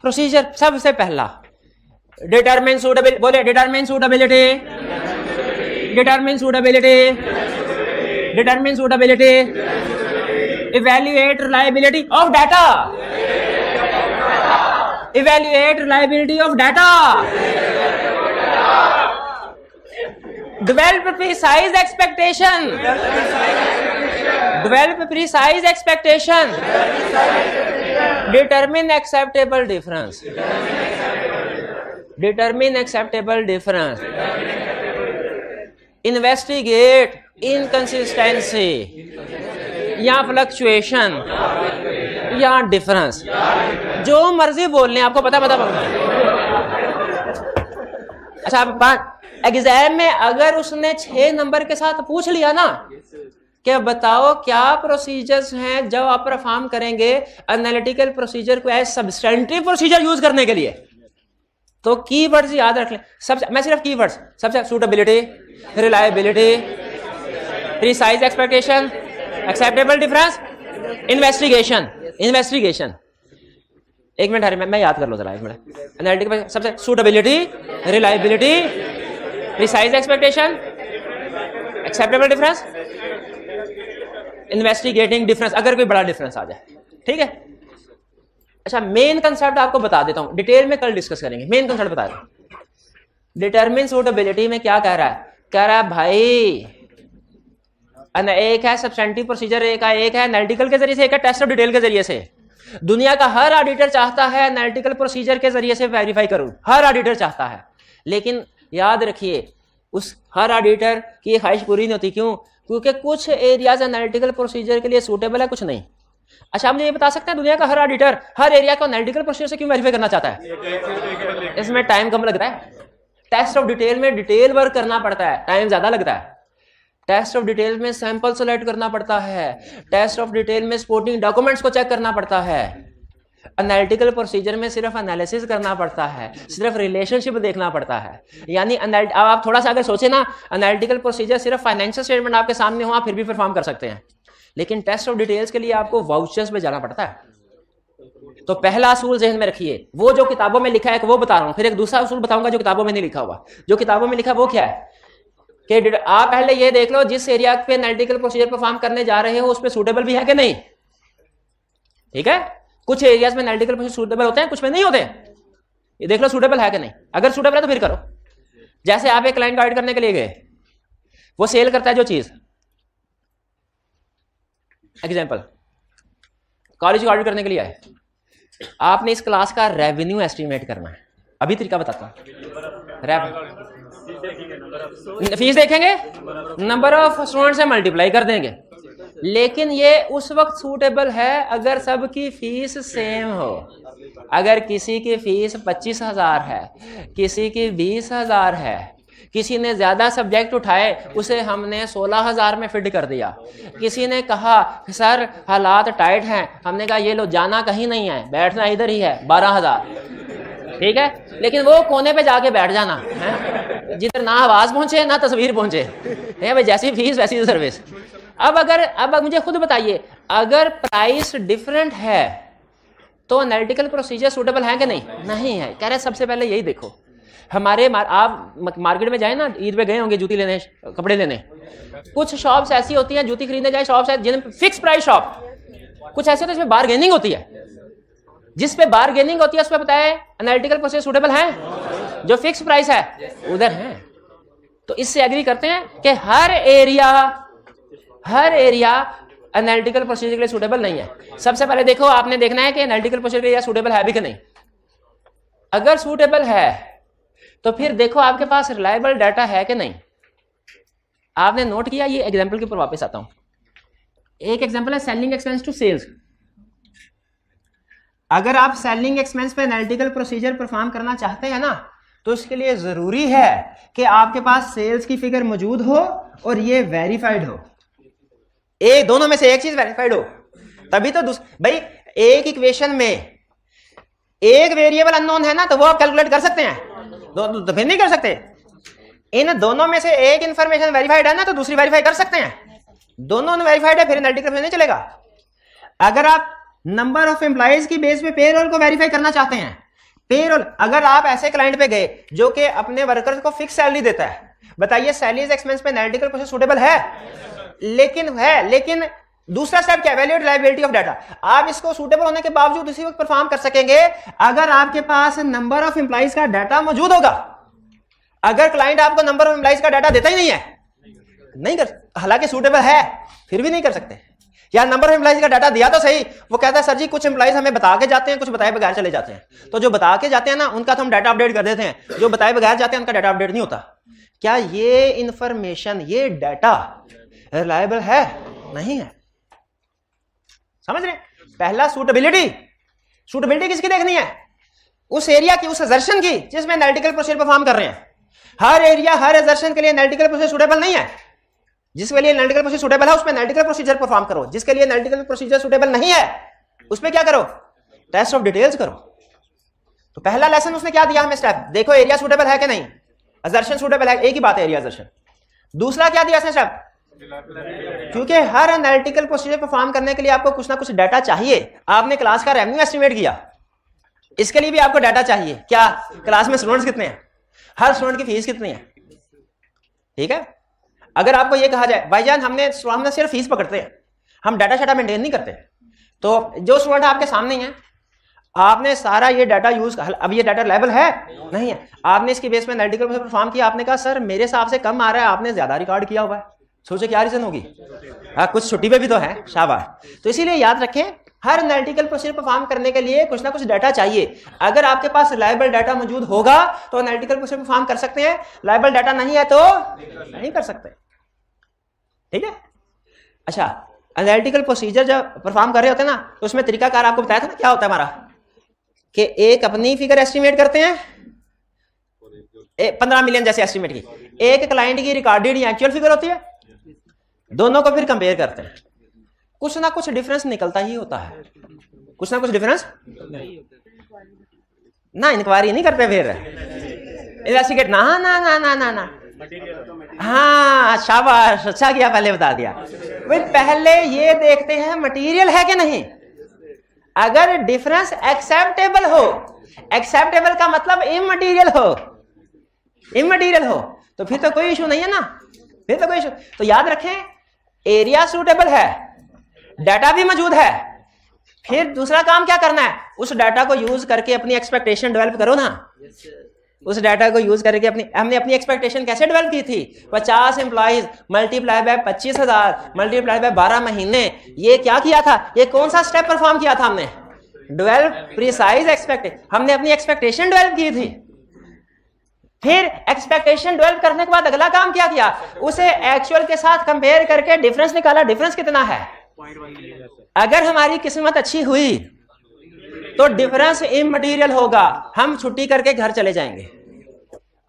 प्रोसीजर सबसे पहला डिटरमिन सूटेबिलिटी, बोले determine suitability, determine suitability, determine suitability, evaluate reliability of data, evaluate reliability of data, develop precise expectation, develop precise expectation, determine acceptable difference, determine acceptable difference, investigate inconsistency या fluctuation या difference, जो मर्जी बोल लें, आपको पता। अच्छा एग्जाम में अगर उसने 6 नंबर के साथ पूछ लिया ना कि बताओ क्या प्रोसीजर्स हैं जब आप परफॉर्म करेंगे एनालिटिकल प्रोसीजर को एज सब्सटेंटिव प्रोसीजर यूज करने के लिए, तो कीवर्ड्स याद रख लें। सबसे मैं सिर्फ कीवर्ड्स, सबसे suitability, reliability, precise expectation, acceptable difference, investigation. Investigation एक मिनट हरी मैं याद कर लो जरा, एक मिनट। एनालिटिकल सबसे suitability, reliability, precise expectation, acceptable difference, investigating difference, अगर कोई बड़ा डिफरेंस आ जाए, ठीक है। अच्छा, मेन कंसेप्ट आपको बता देता हूं, डिटेल में कल डिस्कस करेंगे। मेन कंसेप्ट बता रहा हूं। डिटरमिन सूटेबिलिटी में क्या कह रहा है? कह रहा है भाई एक है सब्सटेंटिव प्रोसीजर, एक है एनालिटिकल के जरिए से, एक है टेस्ट ऑफ डिटेल के जरिए से। दुनिया का हर ऑडिटर चाहता है एनालिटिकल प्रोसीजर के जरिए से वेरीफाई करूं, हर ऑडिटर चाहता है। लेकिन याद रखिए उस हर ऑडिटर की ये ख्वाहिश पूरी नहीं होती। क्यों? क्योंकि कुछ एरियाज एनालिटिकल प्रोसीजर के लिए सूटेबल है, कुछ नहीं। अच्छा, मुझे ये बता सकते हैं दुनिया का हर ऑडिटर हर एरिया को एनालिटिकल प्रोसीजर से क्यों वेरीफाई करना चाहता है? इसमें टाइम कम लगता है। टेस्ट ऑफ डिटेल में डिटेल वर्क करना पड़ता है, टाइम ज्यादा लगता है। टेस्ट ऑफ डिटेल में सैंपल सेलेक्ट करना पड़ता है। टेस्ट ऑफ डिटेल में सपोर्टिंग डॉक्यूमेंट्स को चेक करना पड़ता है। एनालिटिकल प्रोसीजर में सिर्फ एनालिसिस करना पड़ता है, सिर्फ रिलेशनशिप देखना पड़ता है। यानी आप थोड़ा सा अगर सोचे ना, एनालिटिकल प्रोसीजर सिर्फ फाइनेंशियल स्टेटमेंट आपके सामने हो, आप फिर भी परफॉर्म कर सकते हैं। लेकिन टेस्ट ऑफ डिटेल्स के लिए आपको वाउचर्स पे जाना पड़ता है। तो पहला असूल ज़हन में रखिए, वो जो किताबों में लिखा है वो बता रहा हूं, फिर एक दूसरा असूल बताऊंगा जो किताबों में नहीं लिखा हुआ। जो किताबों में लिखा वो क्या है कि आप पहले ये देख लो जिस एरिया पे एनालिटिकल प्रोसीजर परफॉर्म करने जा रहे हो उस पे सूटेबल भी है कि नहीं। ठीक है, कुछ एरियाज में एनालिटिकल प्रोसीजर सूटेबल होते हैं, कुछ में नहीं होते। ये देख लो सूटेबल है कि नहीं। अगर सूटेबल है तो फिर करो। जैसे आप एक क्लाइंट गाइड करने के लिए गए, वो सेल करता है जो चीज, एग्जाम्पल कॉलेज को ऑडिट करने के लिए आए, आपने इस क्लास का रेवेन्यू एस्टिमेट करना है। अभी तरीका बताता हूं। फीस देखेंगे, नंबर ऑफ स्टूडेंट से मल्टीप्लाई कर देंगे। लेकिन ये उस वक्त सूटेबल है अगर सबकी फीस सेम हो। अगर किसी की फीस 25,000 है, किसी की 20,000 है, किसी ने ज्यादा सब्जेक्ट उठाए उसे हमने 16,000 में फिट कर दिया। किसी ने कहा सर हालात टाइट हैं, हमने कहा ये लो जाना कहीं नहीं है, बैठना इधर ही है, 12,000। ठीक है, लेकिन वो कोने पे जाके बैठ जाना है जिधर ना आवाज पहुंचे ना तस्वीर पहुंचे है भाई, जैसी फीस वैसी सर्विस। अब मुझे खुद बताइए, अगर प्राइस डिफरेंट है तो एनालिटिकल प्रोसीजर सूटेबल है कि नहीं? नहीं है। कह रहे सबसे पहले यही देखो, आप मार्केट में जाए ना, ईद पे गए होंगे जूती लेने, कपड़े लेने। कुछ शॉप्स ऐसी होती हैं, जूती खरीदने जाए शॉप्स है जिनमें फिक्स प्राइस शॉप, कुछ ऐसे होते हैं जिसमें बार्गेनिंग होती है। जिस पे बार्गेनिंग होती है उस पे बताए एनालिटिकल प्रोसीजर सूटेबल है, जो फिक्स प्राइस है उधर है। तो इससे एग्री करते हैं कि हर एरिया एनालिटिकल प्रोसीजर के लिए सूटेबल नहीं है। सबसे पहले देखो, आपने देखना है कि एनालिटिकल प्रोसीजर के लिए सूटेबल है भी कि नहीं। अगर सूटेबल है तो फिर देखो आपके पास रिलायबल डाटा है कि नहीं। आपने नोट किया, ये एग्जांपल के ऊपर वापस आता हूं। एक एग्जांपल है सेलिंग एक्सपेंस टू सेल्स। अगर आप सेलिंग एक्सपेंस पे एनालिटिकल प्रोसीजर परफॉर्म करना चाहते हैं ना, तो इसके लिए जरूरी है कि आपके पास सेल्स की फिगर मौजूद हो और ये वेरीफाइड हो। दोनों में से एक चीज वेरीफाइड हो, तभी तो भाई एक इक्वेशन में एक वेरिएबल अननोन है ना, तो वो आप कैलकुलेट कर सकते हैं, तो फिर नहीं कर सकते। इन दोनों में से एक इंफॉर्मेशन वेरीफाइड है ना, तो दूसरी वेरीफाई कर सकते हैं। दोनों वेरीफाइड है, फिर एनालिटिकल प्रोसीजर नहीं चलेगा। अगर आप नंबर ऑफ एम्प्लॉइज की बेस पे पेरोल को वेरीफाई करना चाहते हैं, पेरोल, अगर आप ऐसे क्लाइंट पे गए जो कि अपने वर्कर्स को फिक्स सैलरी देता है, बताइए सैलरीज एक्सपेंस पे एनालिटिकल प्रोसीजर सूटेबल है? लेकिन दूसरा स्टेप क्या है? Value reliability of data. आप इसको सूटेबल होने के बावजूद उसी वक्त परफॉर्म कर सकेंगे अगर आपके पास नंबर ऑफ एम्प्लॉइज का डाटा मौजूद होगा। अगर क्लाइंट आपको नंबर ऑफ एम्प्लॉइज का डाटा देता ही नहीं है, नहीं कर, हालांकि सूटेबल है फिर भी नहीं कर सकते। या नंबर ऑफ एम्प्लॉइज का डाटा दिया तो सही, वो कहता है सर जी कुछ एम्प्लॉइज हमें बता के जाते हैं, कुछ बताए बगैर चले जाते हैं। तो जो बता के जाते हैं ना, उनका तो हम डाटा अपडेट कर देते हैं, जो बताए बगैर जाते हैं उनका डाटा अपडेट नहीं होता। क्या ये इंफॉर्मेशन, ये डाटा रिलायबल है? नहीं है। समझ रहे? पहला सूटेबिलिटी किसकी देखनी है? उस एरिया की, उस असर्शन की जिसमें एनालिटिकल प्रोसीजर परफॉर्म कर रहे हैं। हर एरिया हर एजर्शन के लिए एनालिटिकल प्रोसीजर सूटेबल नहीं है। जिसके लिए एनालिटिकल प्रोसीजर सूटेबल है उसमें एनालिटिकल प्रोसीजर परफॉर्म करो, जिसके लिए एनालिटिकल प्रोसीजर सूटेबल नहीं है उसमें क्या करो, टेस्ट ऑफ डिटेल्स करो। तो पहला लेसन उसने क्या दिया हमें स्टेप, देखो एरिया सूटेबल है कि नहीं, असर्शन सूटेबल है, एक ही बात है एरिया असर्शन। दूसरा क्या दिया उसने स्टेप, क्योंकि हर एनालिटिकल प्रोसीजर परफॉर्म करने के लिए आपको कुछ ना कुछ डाटा चाहिए। आपने क्लास का रेवेन्यू एस्टिमेट किया, इसके लिए भी आपको डाटा चाहिए। क्या क्लास में स्टूडेंट्स कितने हैं, हर स्टूडेंट की फीस कितनी है, ठीक है। अगर आपको ये कहा जाए भाईजान हमने सिर्फ फीस पकड़ते हैं, हम डाटा शाटा मेंटेन नहीं करते, तो जो स्टूडेंट आपके सामने है आपने सारा ये डाटा यूज, अब ये डाटा लेवल है नहीं है, आपने इसकी बेस में एनालिटिकल प्रोसीजर परफॉर्म किया, आपने कहा सर मेरे हिसाब से कम आ रहा है, आपने ज्यादा रिकॉर्ड किया हुआ है, सोचे क्या रीजन होगी, हाँ कुछ छुट्टी पे भी तो है, शाबाश। तो इसीलिए याद रखें हर एनालिटिकल प्रोसीजर परफॉर्म करने के लिए कुछ ना कुछ डाटा चाहिए। अगर आपके पास रिलायबल डाटा मौजूद होगा तो एनालिटिकल प्रोसीजर परफॉर्म कर सकते हैं, रिलायबल डाटा नहीं है तो नहीं कर सकते, ठीक है। अच्छा, एनालिटिकल प्रोसीजर जब परफॉर्म कर रहे होते हैं ना तो उसमें तरीकाकार आपको बताया था ना क्या होता है हमारा, कि एक अपनी फिगर एस्टिमेट करते हैं 15 मिलियन जैसे एस्टिमेट की, एक क्लाइंट की रिकॉर्डेड या एक्चुअल फिगर होती है, दोनों को फिर कंपेयर करते हैं, कुछ ना कुछ डिफरेंस निकलता ही होता है, कुछ ना कुछ डिफरेंस ना, इंक्वायरी नहीं करते फिर इन्वेस्टिगेट ना ना ना ना ना ना, हाँ शाबाश, अच्छा किया पहले बता दिया भाई, पहले ये देखते हैं मटेरियल है कि नहीं। अगर डिफरेंस एक्सेप्टेबल हो, एक्सेप्टेबल का मतलब इमटेरियल हो, इमटेरियल हो तो फिर तो कोई इशू नहीं है ना, फिर तो कोई इशू। तो याद रखें एरिया सूटेबल है, डाटा भी मौजूद है, फिर दूसरा काम क्या करना है, उस डाटा को यूज करके अपनी एक्सपेक्टेशन डेवलप करो ना। उस डाटा को यूज करके हमने अपनी एक्सपेक्टेशन कैसे डेवलप की थी, 50 employees multiply by 25,000 multiply by 12 महीने, ये क्या किया था, ये कौन सा स्टेप परफॉर्म किया था हमने, डेवलप प्रिसाइज एक्सपेक्टेशन, हमने अपनी एक्सपेक्टेशन डेवलप की थी। फिर एक्सपेक्टेशन डेवलप करने के बाद अगला काम क्या किया, उसे एक्चुअल के साथ कंपेयर करके डिफरेंस निकाला, डिफरेंस कितना है। अगर हमारी किस्मत अच्छी हुई तो डिफरेंस इमटेरियल होगा, हम छुट्टी करके घर चले जाएंगे,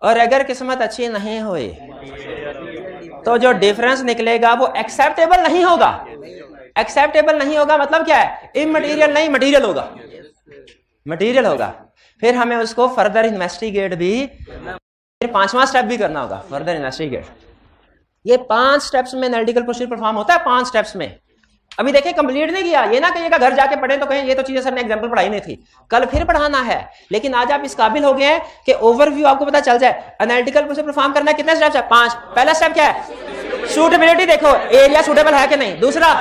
और अगर किस्मत अच्छी नहीं हुई तो जो डिफरेंस निकलेगा वो एक्सेप्टेबल नहीं होगा। एक्सेप्टेबल नहीं होगा मतलब क्या है, इमटेरियल नहीं मटेरियल होगा, मटेरियल होगा। फिर हमें उसको फर्दर इन्वेस्टिगेट भी, फिर 5वां स्टेप भी करना होगा, फर्दर इन्वेस्टिगेट। ये 5 स्टेप्स में एनालिटिकल प्रोसीजर परफॉर्म होता है, 5 स्टेप्स में। अभी देखिए कंप्लीट नहीं किया, ये ना कहिएगा घर जाके पढ़ें तो कहें ये तो चीजें सर ने एग्जांपल पढ़ाई नहीं थी, कल फिर पढ़ाना है। लेकिन आज आप इस काबिल हो गए हैं कि ओवरव्यू आपको पता चल जाए एनालिटिकल प्रोसीजर परफॉर्म करना है, कितने स्टेप्स है, 5। पहला स्टेप क्या है, सूटेबिलिटी, देखो एरिया सूटेबल है कि नहीं। दूसरा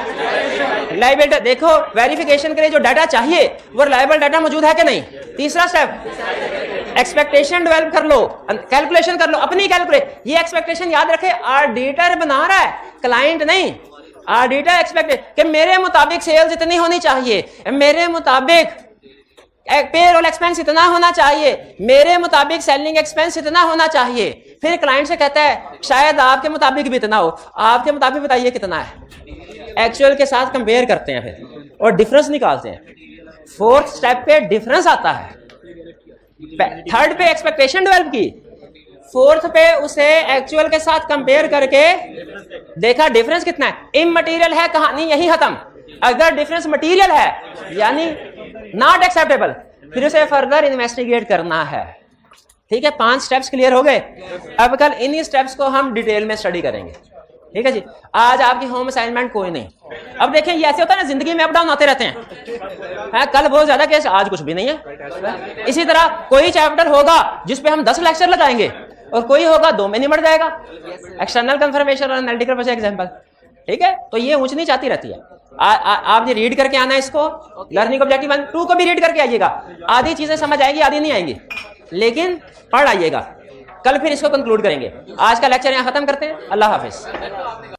रिलायबिलिटी, देखो वेरिफिकेशन के लिए जो डाटा चाहिए वो रिलायबल डाटा मौजूद है कि नहीं। तीसरा स्टेप एक्सपेक्टेशन डेवलप कर लो, कैलकुलेशन कर लो, अपनी कैलकुलेट, ये एक्सपेक्टेशन याद रखे ऑडिटर बना रहा है, क्लाइंट नहीं। ऑडिटर एक्सपेक्टेड कि मेरे मुताबिक सेल्स इतनी होनी चाहिए, मेरे मुताबिक पेरोल एक्सपेंस इतना होना चाहिए, मेरे मुताबिक सेलिंग एक्सपेंस इतना होना चाहिए। फिर क्लाइंट से कहता है शायद आपके मुताबिक भी इतना हो, आपके मुताबिक बताइए कितना है। एक्चुअल के साथ कंपेयर करते हैं फिर और डिफरेंस निकालते हैं। 4th स्टेप पे डिफरेंस आता है, 3rd पे एक्सपेक्टेशन डेवलप की, 4th पे उसे एक्चुअल के साथ कंपेयर करके देखा डिफरेंस कितना है। इमटेरियल है, कहानी यही खत्म। अगर डिफरेंस मटेरियल है यानी नॉट एक्सेप्टेबल, फिर उसे फर्दर इन्वेस्टिगेट करना है। ठीक है, 5 स्टेप्स क्लियर हो गए। अब कल इन्हीं स्टेप्स को हम डिटेल में स्टडी करेंगे। ठीक है जी, आज आपकी होम असाइनमेंट कोई नहीं। अब देखें ये ऐसे होता है ना, जिंदगी में अप डाउन आते रहते हैं। कल बहुत ज्यादा केस, आज कुछ भी नहीं है। इसी तरह कोई चैप्टर होगा जिसपे हम 10 लेक्चर लगाएंगे और कोई होगा 2 में निमट जाएगा। एक्सटर्नल कंफर्मेशन और एनालिटिकल प्रोसेस एग्जांपल। ठीक है, तो ये ऊंच नीच आती रहती है। आपने रीड करके आना है इसको, लर्निंग ऑब्जेक्टिव 1, 2 को भी रीड करके आइएगा। आधी चीजें समझ आएगी, आधी नहीं आएंगी, लेकिन पढ़ आइएगा। कल फिर इसको कंक्लूड करेंगे। आज का लेक्चर यहाँ खत्म करते हैं। अल्लाह हाफिज।